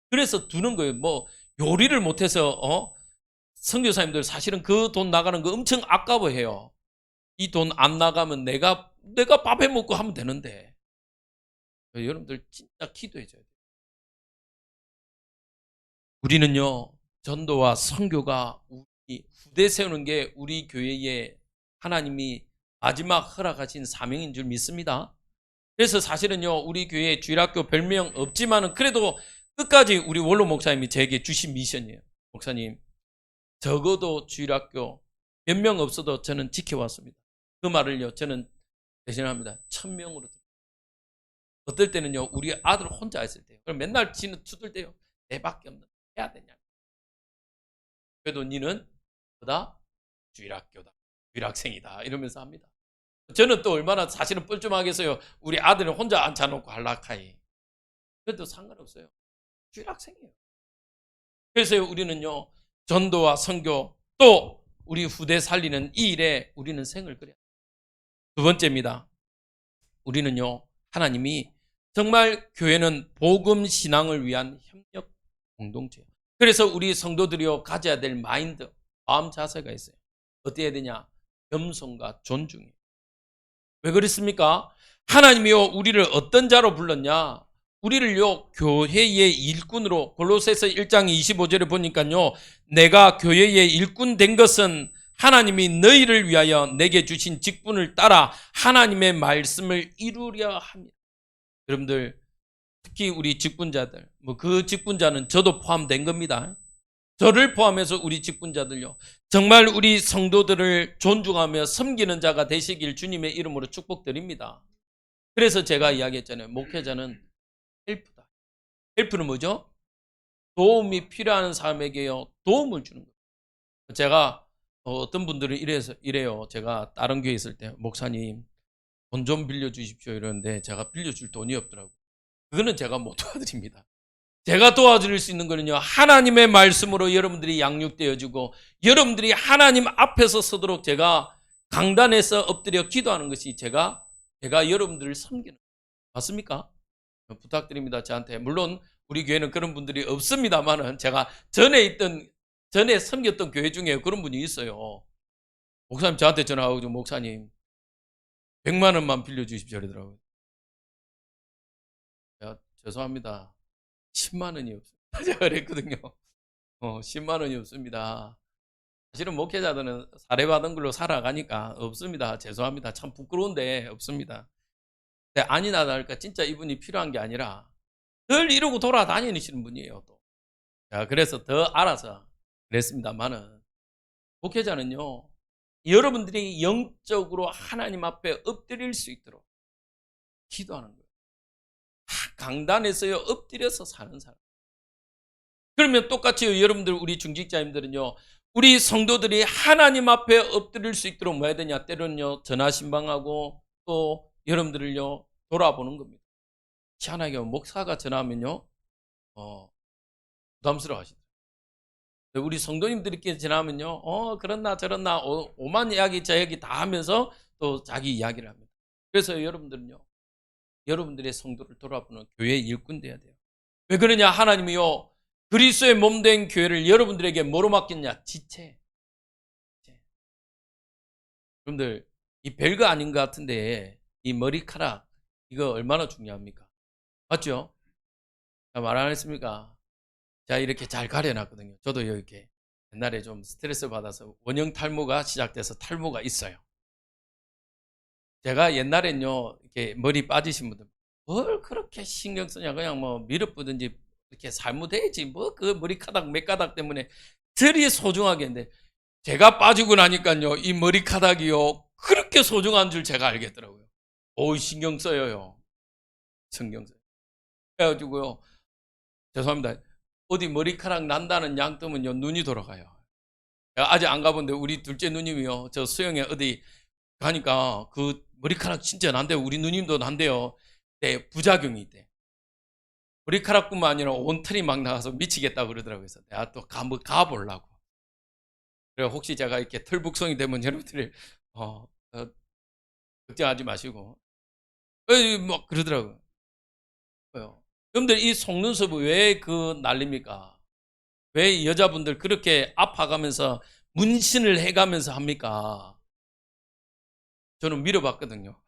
Speaker 1: 그래서 두는 거예요. 뭐 요리를 못해서 선교사님들 사실은 그 돈 나가는 거 엄청 아까워해요. 이 돈 안 나가면 내가 밥 해 먹고 하면 되는데. 여러분들 진짜 기도해줘야 돼요. 우리는요. 전도와 선교가 우리 후대 세우는 게 우리 교회의 하나님이 마지막 허락하신 사명인 줄 믿습니다. 그래서 사실은요. 우리 교회 주일학교 별명 없지만은 그래도 끝까지 우리 원로 목사님이 제게 주신 미션이에요. 목사님 적어도 주일학교 몇 명 없어도 저는 지켜왔습니다. 그 말을요. 저는 대신합니다. 1000명으로. 어떨 때는요. 우리 아들 혼자 있을 때요. 그럼 맨날 지는 투덜대요. 내밖에 없는 해야 되냐. 그래도 니는 보다 주일학교다. 주일학생이다. 이러면서 합니다. 저는 또 얼마나 사실은 뻘쭘하겠어요. 우리 아들은 혼자 앉혀놓고 할락하이. 그래도 상관없어요. 주일학생이에요. 그래서 우리는요. 전도와 선교 또 우리 후대 살리는 이 일에 우리는 생을 그려요. 두 번째입니다. 우리는요. 하나님이 정말 교회는 복음 신앙을 위한 협력 공동체예요. 그래서 우리 성도들이요 가져야 될 마인드, 마음 자세가 있어요. 어떻게 해야 되냐? 겸손과 존중이에요. 왜 그렇습니까? 하나님이요 우리를 어떤 자로 불렀냐? 우리를요 교회의 일꾼으로 골로새서 1장 25절에 보니까요 내가 교회의 일꾼 된 것은 하나님이 너희를 위하여 내게 주신 직분을 따라 하나님의 말씀을 이루려 합니다. 여러분들 특히 우리 직분자들 그 직분자는 저도 포함된 겁니다. 저를 포함해서 우리 직분자들요 정말 우리 성도들을 존중하며 섬기는 자가 되시길 주님의 이름으로 축복드립니다. 그래서 제가 이야기했잖아요. 목회자는 헬프다. 헬프는 뭐죠? 도움이 필요한 사람에게요 도움을 주는 거예요. 제가 어떤 분들은 이래요. 제가 다른 교회 있을 때 목사님 돈 좀 빌려주십시오 이러는데 제가 빌려줄 돈이 없더라고요. 그거는 제가 못 도와드립니다. 제가 도와드릴 수 있는 거는요 하나님의 말씀으로 여러분들이 양육되어지고 여러분들이 하나님 앞에서 서도록 제가 강단에서 엎드려 기도하는 것이 제가 여러분들을 섬기는 거예요. 맞습니까? 부탁드립니다. 저한테. 물론 우리 교회는 그런 분들이 없습니다만은 제가 전에 섬겼던 교회 중에 그런 분이 있어요. 목사님 저한테 전화하고 목사님 100만 원만 빌려주십시오 그러더라고요. 죄송합니다. 10만 원이 없습니다. 제가 그랬거든요. 10만 원이 없습니다. 사실은 목회자들은 사례받은 걸로 살아가니까 없습니다. 죄송합니다. 참 부끄러운데 없습니다. 아니나 다를까 진짜 이분이 필요한 게 아니라 늘 이러고 돌아다니시는 분이에요. 또. 자, 그래서 더 알아서 그랬습니다만은 목회자는요. 여러분들이 영적으로 하나님 앞에 엎드릴 수 있도록 기도하는 거예요. 강단에서요 엎드려서 사는 사람. 그러면 똑같이 여러분들 우리 중직자님들은요 우리 성도들이 하나님 앞에 엎드릴 수 있도록 뭐 해야 되냐? 때로는요 전화 신방하고 또 여러분들을요 돌아보는 겁니다. 희한하게 목사가 전화하면요 부담스러워 하시더라고요. 우리 성도님들끼리 전화하면요 그렇나 저렇나 오만 이야기 저 얘기 다 하면서 또 자기 이야기를 합니다. 그래서 여러분들은요 여러분들의 성도를 돌아보는 교회의 일꾼 돼야 돼요. 왜 그러냐? 하나님이요 그리스도의 몸된 교회를 여러분들에게 뭐로 맡겼냐? 지체. 여러분들 이 별거 아닌 것 같은데 이 머리카락 이거 얼마나 중요합니까? 맞죠? 말 안 했습니까? 자 이렇게 잘 가려놨거든요. 저도 이렇게 옛날에 좀 스트레스 받아서 원형 탈모가 시작돼서 탈모가 있어요. 제가 옛날엔요 이렇게 머리 빠지신 분들 뭘 그렇게 신경 쓰냐. 그냥 뭐 밀어뿌든지 이렇게 살무돼야지. 뭐 그 머리카락 몇 가닥 때문에 저리 소중하게 했는데, 제가 빠지고 나니까요, 이 머리카락이요, 그렇게 소중한 줄 제가 알겠더라고요. 오, 신경 써요. 신경 써요. 그래가지고요, 죄송합니다. 어디 머리카락 난다는 양 뜨면요, 눈이 돌아가요. 제가 아직 안 가본데, 우리 둘째 누님이요, 저 수영에 어디 가니까 그 머리카락 진짜 난대요. 우리 누님도 난대요. 네, 부작용이 있대. 머리카락뿐만 아니라 온털이 막 나가서 미치겠다고 그러더라고요. 그래서 내가 또 가보려고. 그래, 혹시 제가 이렇게 털북성이 되면 여러분들이, 걱정하지 마시고. 뭐, 그러더라고요. 여러분들, 이 속눈썹이 왜 그 난립니까? 왜 여자분들 그렇게 아파가면서 문신을 해가면서 합니까? 저는 밀어봤거든요.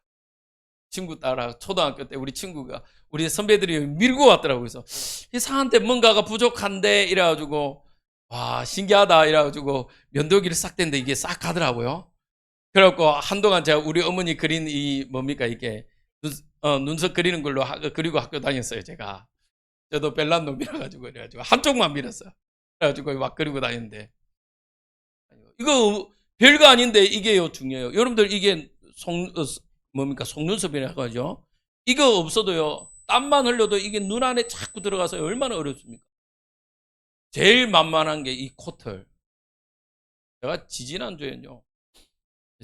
Speaker 1: 친구 따라 초등학교 때 우리 친구가, 우리 선배들이 밀고 왔더라고요. 그래서 이상한데 뭔가가 부족한데 이래가지고, 와, 신기하다 이래가지고 면도기를 싹 댔는데 이게 싹 가더라고요. 그래갖고 한동안 제가 우리 어머니 그린 이 뭡니까 이게 눈썹 그리는 걸로 그리고 학교 다녔어요. 제가 저도 벨란 놈이라 가지고 그래가지고 한쪽만 밀었어요. 그래가지고 막 그리고 다녔는데, 이거 별거 아닌데 이게요 중요해요. 여러분들, 이게 뭡니까 속눈썹이라고 하죠. 이거 없어도요, 땀만 흘려도 이게 눈 안에 자꾸 들어가서 얼마나 어렵습니까? 제일 만만한 게 이 코털. 제가 지지난주에는요,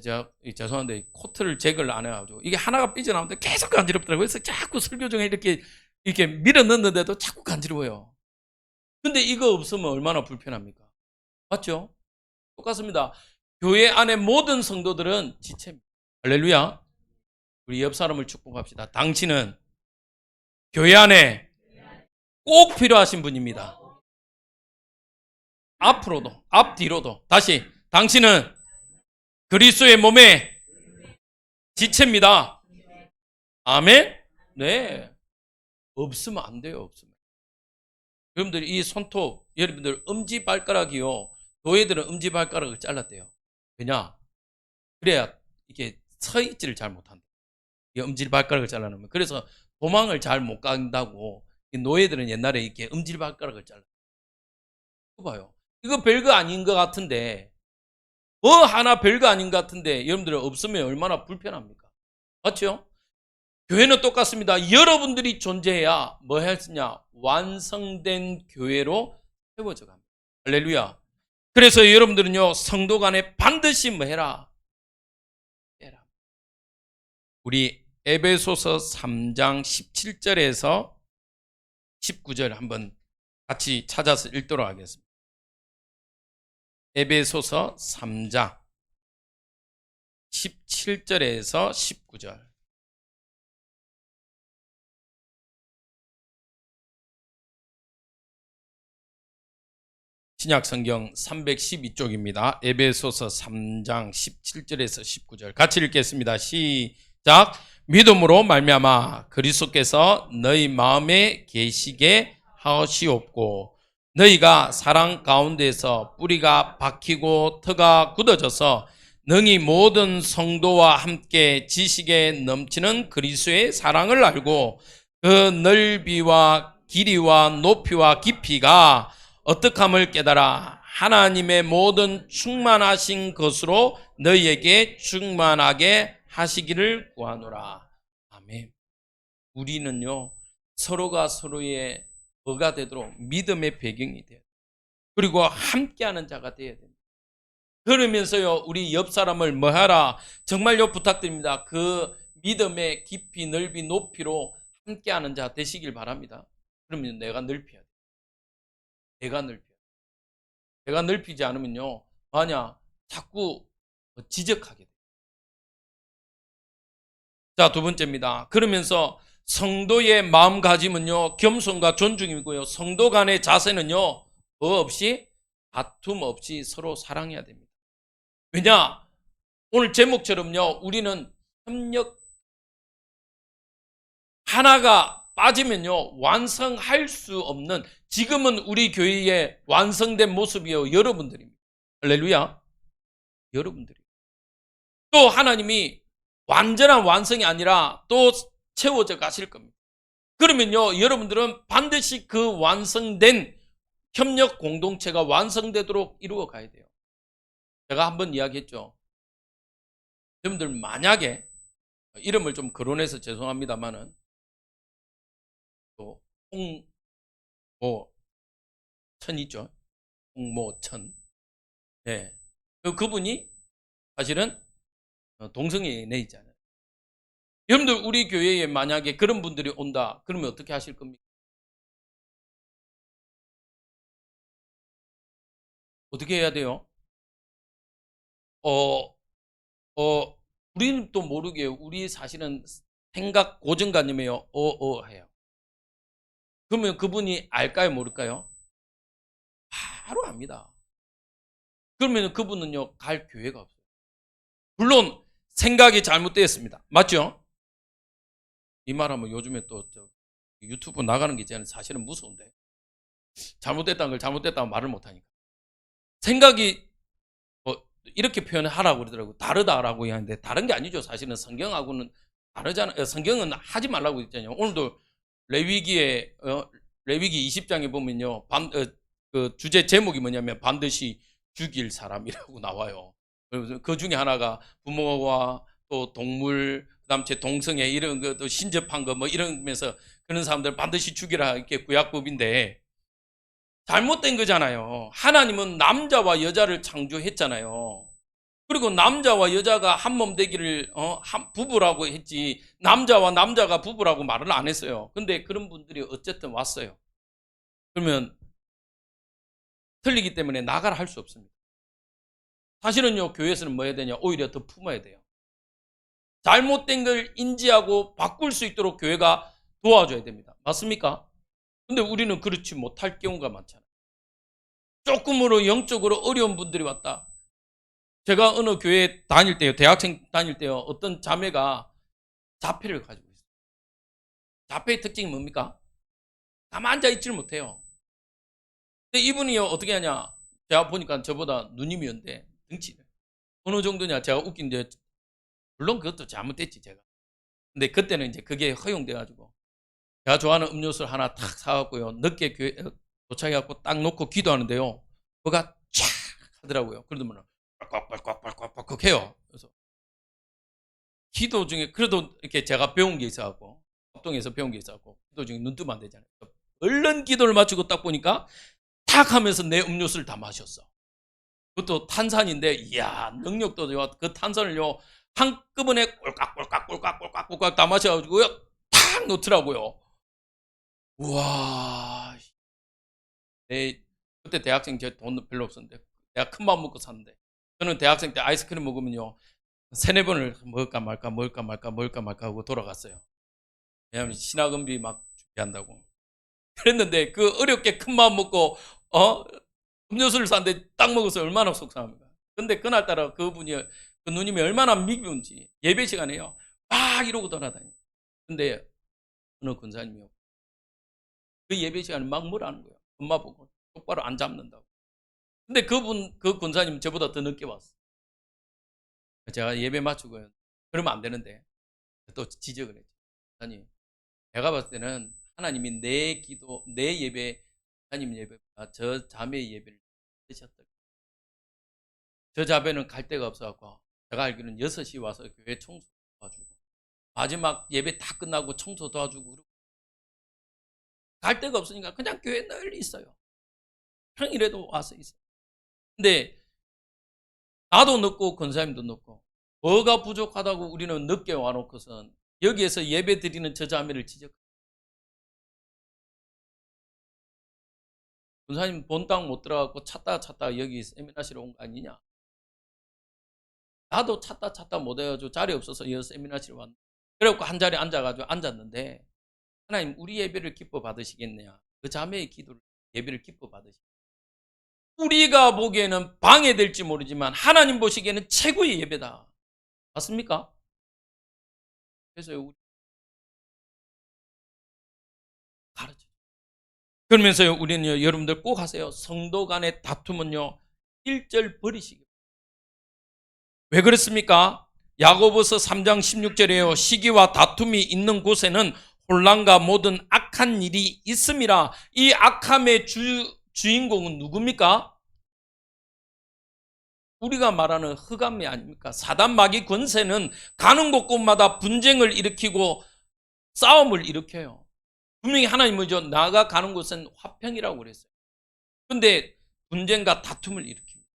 Speaker 1: 제가 죄송한데 코털을 제거를 안 해가지고 이게 하나가 삐져나오는데 계속 간지럽더라고요. 그래서 자꾸 설교 중에 이렇게 밀어 넣는데도 자꾸 간지러워요. 근데 이거 없으면 얼마나 불편합니까? 맞죠? 똑같습니다. 교회 안에 모든 성도들은 지체입니다. 할렐루야. 우리 옆 사람을 축복합시다. 당신은 교회 안에 꼭 필요하신 분입니다. 앞으로도, 앞뒤로도. 다시, 당신은 그리스도의 몸의 지체입니다. 아멘? 네. 없으면 안 돼요, 없으면. 여러분들, 이 손톱, 여러분들, 엄지발가락이요. 교회들은 엄지발가락을 잘랐대요. 왜냐? 그래야 이게 서 있지를 잘 못한다. 이 엄지발가락을 잘라놓으면. 그래서 도망을 잘 못 간다고 이 노예들은 옛날에 이렇게 엄지발가락을 잘라. 이거 봐요. 이거 별거 아닌 것 같은데, 뭐 하나 별거 아닌 것 같은데, 여러분들 없으면 얼마나 불편합니까? 맞죠? 교회는 똑같습니다. 여러분들이 존재해야 뭐 했으냐? 완성된 교회로 세워져 갑니다. 할렐루야. 그래서 여러분들은요, 성도 간에 반드시 뭐 해라? 해라. 우리 에베소서 3장 17절에서 19절 한번 같이 찾아서 읽도록 하겠습니다. 에베소서 3장 17절에서 19절. 신약성경 312쪽입니다. 에베소서 3장 17절에서 19절 같이 읽겠습니다. 시작. 믿음으로 말미암아 그리스도께서 너희 마음에 계시게 하시옵고 너희가 사랑 가운데서 뿌리가 박히고 터가 굳어져서 능히 모든 성도와 함께 지식에 넘치는 그리스도의 사랑을 알고 그 넓이와 길이와 높이와 깊이가 어떡함을 깨달아 하나님의 모든 충만하신 것으로 너희에게 충만하게 하시기를 구하노라. 아멘. 우리는요, 서로가 서로의 뭐가 되도록 믿음의 배경이 돼요. 그리고 함께하는 자가 되어야 됩니다. 그러면서요, 우리 옆 사람을 뭐 하라? 정말요, 부탁드립니다. 그 믿음의 깊이, 넓이, 높이로 함께하는 자 되시길 바랍니다. 그러면 내가 넓혀야 돼요. 내가 넓히지 않으면요, 만약 자꾸 지적하게 돼요. 자, 두 번째입니다. 그러면서 성도의 마음가짐은요, 겸손과 존중이고요. 성도 간의 자세는요, 뭐 없이, 다툼 없이 서로 사랑해야 됩니다. 왜냐? 오늘 제목처럼요, 우리는 협력, 하나가 빠지면요, 완성할 수 없는, 지금은 우리 교회의 완성된 모습이요, 여러분들입니다. 할렐루야. 여러분들이. 또 하나님이 완전한 완성이 아니라 또 채워져 가실 겁니다. 그러면요, 여러분들은 반드시 그 완성된 협력 공동체가 완성되도록 이루어 가야 돼요. 제가 한번 이야기했죠. 여러분들 만약에 이름을 좀 거론해서 죄송합니다만은 또 홍모천 있죠. 홍모천. 네. 그분이 사실은 동성애 내이잖아요. 여러분들 우리 교회에 만약에 그런 분들이 온다. 그러면 어떻게 하실 겁니까? 어떻게 해야 돼요? 어, 우리는 또 모르게 우리 사실은 생각 고정관념이에요. 해요. 그러면 그분이 알까요, 모를까요? 바로 압니다. 그러면 그분은요, 갈 교회가 없어요. 물론 생각이 잘못되었습니다. 맞죠? 이 말하면 요즘에 또 유튜브 나가는 게 저는 사실은 무서운데 잘못됐다는 걸 잘못됐다고 말을 못하니까 생각이 이렇게 표현하라고 그러더라고요. 다르다라고 하는데 다른 게 아니죠. 사실은 성경하고는 다르잖아요. 성경은 하지 말라고 했잖아요. 오늘도 레위기에 레위기 20장에 보면요. 그 주제 제목이 뭐냐면 반드시 죽일 사람이라고 나와요. 그 중에 하나가 부모와 또 동물, 그다음 제 동성애 이런 것도 신접한 거 뭐 이러면서 그런 사람들 반드시 죽이라 이렇게 구약법인데 잘못된 거잖아요. 하나님은 남자와 여자를 창조했잖아요. 그리고 남자와 여자가 한 몸 되기를 부부라고 했지 남자와 남자가 부부라고 말을 안 했어요. 근데 그런 분들이 어쨌든 왔어요. 그러면 틀리기 때문에 나가라 할 수 없습니다. 사실은요, 교회에서는 뭐 해야 되냐? 오히려 더 품어야 돼요. 잘못된 걸 인지하고 바꿀 수 있도록 교회가 도와줘야 됩니다. 맞습니까? 근데 우리는 그렇지 못할 경우가 많잖아요. 조금으로 영적으로 어려운 분들이 왔다. 제가 어느 교회 다닐 때요, 대학생 다닐 때요, 어떤 자매가 자폐를 가지고 있어요. 자폐의 특징이 뭡니까? 가만 앉아 있지를 못해요. 근데 이분이요, 어떻게 하냐? 제가 보니까 저보다 누님이었는데, 등치를. 어느 정도냐? 제가 웃긴데, 물론 그것도 잘못됐지, 제가. 근데 그때는 이제 그게 허용돼가지고, 제가 좋아하는 음료수를 하나 탁 사갖고요, 늦게 교회 도착해갖고 딱 놓고 기도하는데요, 뭐가 쫙 하더라고요. 그러더만, 꽉꽉꽉꽉꽉꽉 해요. 그래서, 기도 중에, 그래도 이렇게 제가 배운 게 있어갖고, 합동에서 배운 게 있어갖고, 기도 중에 눈 뜨면 안 되잖아요. 얼른 기도를 마치고 딱 보니까, 탁 하면서 내 음료수를 다 마셨어. 그것도 탄산인데, 이야, 능력도 좋아. 그 탄산을요, 한꺼번에 꼴깍꼴깍꼴깍꼴깍꼴깍 다 마셔가지고요, 탁 놓더라고요. 우와. 그때 대학생 제 돈 별로 없었는데, 내가 큰 마음 먹고 샀는데, 저는 대학생 때 아이스크림 먹으면요, 세네 번을 먹을까 말까, 먹을까 말까, 먹을까 말까 하고 돌아갔어요. 왜냐면 신학은비 막 준비한다고. 그랬는데, 그 어렵게 큰 마음 먹고, 음료수를 샀는데 딱 먹어서 얼마나 속상합니까? 근데 그날따라 그분이, 그 누님이 얼마나 미운지 예배 시간에요. 막 이러고 돌아다녀요. 근데 어느 권사님이요. 그 예배 시간에 막 뭐라는 거예요. 엄마 보고 똑바로 안 잡는다고. 근데 그 권사님 저보다 더 늦게 왔어. 제가 예배 마치고 그러면 안 되는데 또 지적을 했죠. 아니, 내가 봤을 때는 하나님이 내 기도, 내 예배, 하나님 예배보다 저 자매의 예배를 드셨다. 저 자매는 갈 데가 없어갖고 제가 알기로는 6시 와서 교회 청소 도와주고 마지막 예배 다 끝나고 청소 도와주고 갈 데가 없으니까 그냥 교회 늘 있어요. 평일에도 와서 있어요. 근데 나도 늦고 권사님도 늦고 뭐가 부족하다고 우리는 늦게 와놓고선 여기에서 예배 드리는 저 자매를 지적해요. 권사님 본당 못 들어가고 찾다가 여기 세미나실에 온 거 아니냐? 나도 찾다 못 해가지고 자리 없어서 여 세미나실에 왔는데 그래갖고 한 자리에 앉아가지고 앉았는데 하나님 우리 예배를 기뻐 받으시겠느냐? 그 자매의 기도를 예배를 기뻐 받으시겠느냐? 우리가 보기에는 방해될지 모르지만 하나님 보시기에는 최고의 예배다. 맞습니까? 그래서 우리 가르쳐. 그러면서요 우리는 여러분들 꼭 하세요. 성도 간의 다툼은요 1절 버리시기. 왜 그렇습니까? 야고보서 3장 16절에요. 시기와 다툼이 있는 곳에는 혼란과 모든 악한 일이 있음이라. 이 악함의 주인공은 누굽니까? 우리가 말하는 흑암이 아닙니까? 사단 마귀 권세는 가는 곳곳마다 분쟁을 일으키고 싸움을 일으켜요. 분명히 하나님은 나가 가는 곳은 화평이라고 그랬어요. 근데 분쟁과 다툼을 일으킵니다.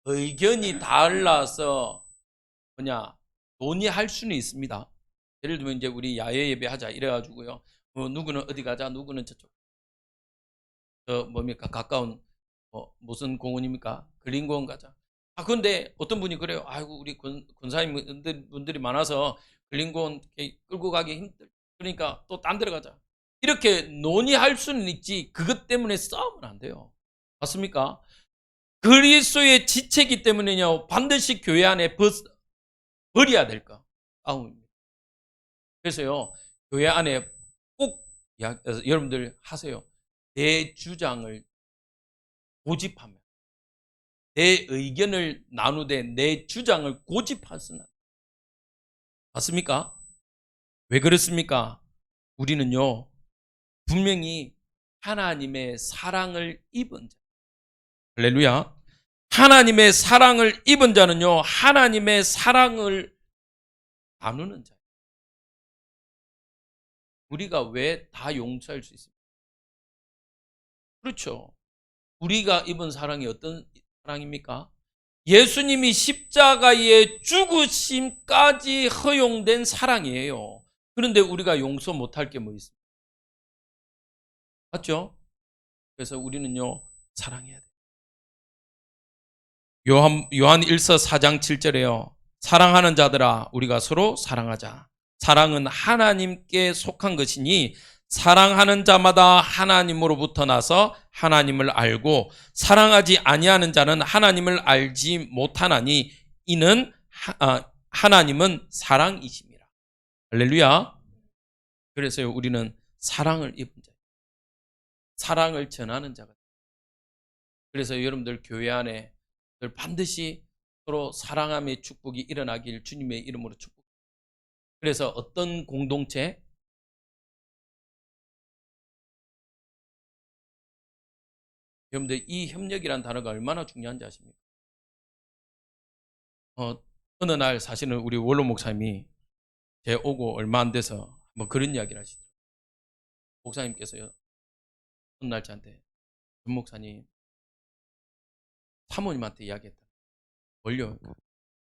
Speaker 1: 의견이 달라서 논의할 수는 있습니다. 예를 들면 이제 우리 야외 예배하자 이래가지고요. 누구는 어디 가자, 누구는 저쪽. 뭡니까? 가까운 무슨 공원입니까? 근린공원 가자. 근데 어떤 분이 그래요. 아이고 우리 군사님분들이 많아서 근린공원 끌고 가기 힘들. 그러니까 또 딴 데로 가자. 이렇게 논의할 수는 있지 그것 때문에 싸우면 안 돼요. 맞습니까? 그리스도의 지체이기 때문에요. 반드시 교회 안에 버려야 될까? 싸움입니다. 그래서요. 교회 안에 꼭 여러분들 하세요. 내 주장을 고집하면 내 의견을 나누되 내 주장을 고집하시는 맞습니까? 왜 그렇습니까? 우리는요. 분명히 하나님의 사랑을 입은 자. 할렐루야. 하나님의 사랑을 입은 자는요. 하나님의 사랑을 나누는 자. 우리가 왜 다 용서할 수 있습니까? 그렇죠. 우리가 입은 사랑이 어떤 사랑입니까? 예수님이 십자가의 죽으심까지 허용된 사랑이에요. 그런데 우리가 용서 못할 게 뭐 있습니까? 맞죠? 그래서 우리는요, 사랑해야 돼요. 요한 1서 4장 7절에요. 사랑하는 자들아, 우리가 서로 사랑하자. 사랑은 하나님께 속한 것이니 사랑하는 자마다 하나님으로부터 나서 하나님을 알고 사랑하지 아니하는 자는 하나님을 알지 못하나니 이는 하나님은 사랑이심이라. 할렐루야. 그래서 우리는 사랑을 입은 자, 사랑을 전하는 자가. 그래서 여러분들 교회 안에 반드시 서로 사랑함의 축복이 일어나길 주님의 이름으로 축복. 그래서 어떤 공동체? 여러분들 이 협력이라는 단어가 얼마나 중요한지 아십니까? 어느 날 사실은 우리 원로 목사님이 제 오고 얼마 안 돼서 뭐 그런 이야기를 하시더라고요. 목사님께서요. 어느 날 저한테 전 목사님 사모님한테 이야기했다. 뭘요?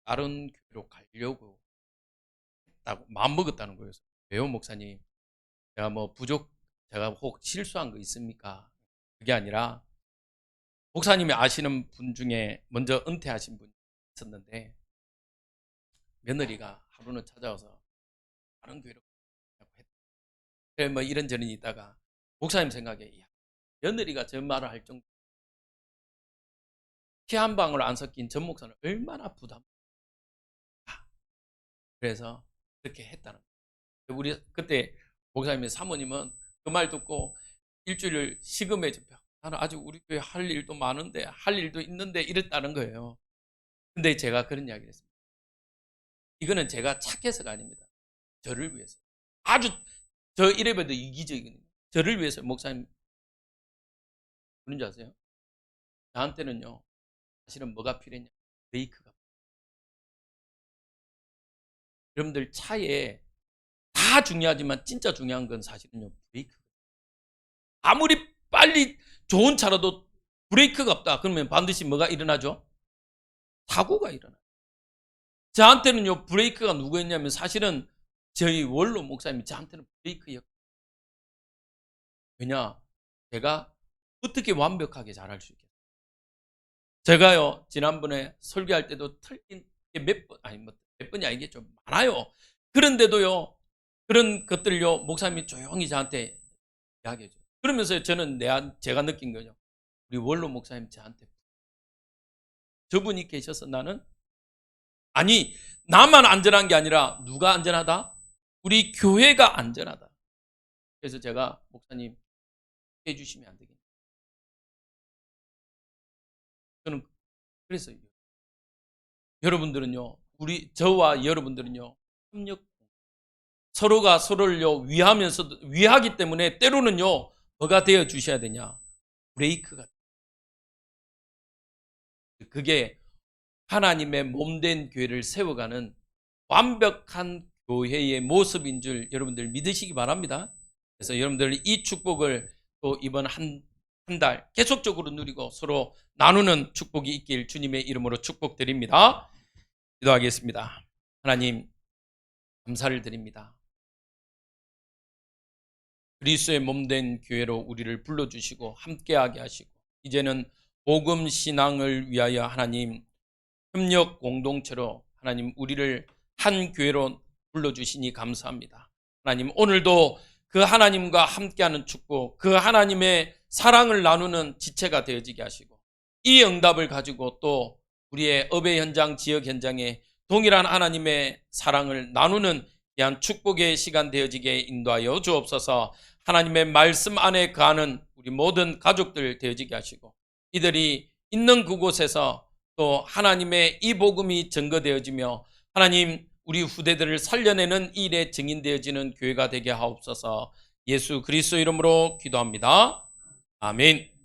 Speaker 1: 다른 교회로 가려고 했다고 마음먹었다는 거예요. 왜요 목사님? 제가 제가 혹 실수한 거 있습니까? 그게 아니라 목사님이 아시는 분 중에 먼저 은퇴하신 분이 있었는데 며느리가 하루는 찾아와서 다른 교회로 가려고 했다. 그래 뭐 이런저런 있다가 목사님 생각에 며느리가 저 말을 할 정도 피 한 방울 안 섞인 전 목사는 얼마나 부담. 그래서 그렇게 했다는 거예요. 우리 그때 목사님의 사모님은 그 말 듣고 일주일을 식음에 접혀. 나는 아직 우리 교회 할 일도 많은데 할 일도 있는데 이랬다는 거예요. 근데 제가 그런 이야기를 했습니다. 이거는 제가 착해서가 아닙니다. 저를 위해서. 아주 저 이래봬도 이기적이거든요. 저를 위해서 목사님 그런 줄 아세요? 저한테는요. 사실은 뭐가 필요했냐? 브레이크가. 여러분들 차에 다 중요하지만 진짜 중요한 건 사실은요. 브레이크. 아무리 빨리 좋은 차라도 브레이크가 없다. 그러면 반드시 뭐가 일어나죠? 사고가 일어나요. 저한테는요. 브레이크가 누구였냐면 사실은 저희 원로 목사님이 저한테는 브레이크였거든요. 왜냐? 제가 어떻게 완벽하게 잘할 수 있겠어요? 제가요. 지난번에 설교할 때도 틀린 게 몇 번이 아니겠죠. 많아요. 그런데도요. 그런 것들요. 목사님이 조용히 저한테 이야기해줘요. 그러면서 저는 제가 느낀 거죠. 우리 원로 목사님 저한테 저분이 계셔서 나는 아니 나만 안전한 게 아니라 누가 안전하다? 우리 교회가 안전하다. 그래서 제가 목사님 해주시면 안 되겠냐. 저는 그래서 여러분들은요. 저와 여러분들은요. 협력 서로가 서로를요 위하면서도 위하기 때문에 때로는요 뭐가 되어 주셔야 되냐? 브레이크가. 그게 하나님의 몸된 교회를 세워가는 완벽한 교회의 모습인 줄 여러분들 믿으시기 바랍니다. 그래서 여러분들 이 축복을 또 이번 한 달 계속적으로 누리고 서로 나누는 축복이 있길 주님의 이름으로 축복드립니다. 기도하겠습니다. 하나님 감사를 드립니다. 그리스도의 몸된 교회로 우리를 불러주시고 함께하게 하시고 이제는 복음 신앙을 위하여 하나님 협력 공동체로 하나님 우리를 한 교회로 불러주시니 감사합니다. 하나님 오늘도 그 하나님과 함께하는 축복, 그 하나님의 사랑을 나누는 지체가 되어지게 하시고 이 응답을 가지고 또 우리의 업의 현장, 지역 현장에 동일한 하나님의 사랑을 나누는 귀한 축복의 시간 되어지게 인도하여 주옵소서. 하나님의 말씀 안에 거하는 우리 모든 가족들 되어지게 하시고 이들이 있는 그곳에서 또 하나님의 이 복음이 증거되어지며 하나님 우리 후대들을 살려내는 일에 증인되어지는 교회가 되게 하옵소서. 예수 그리스도 이름으로 기도합니다. 아멘.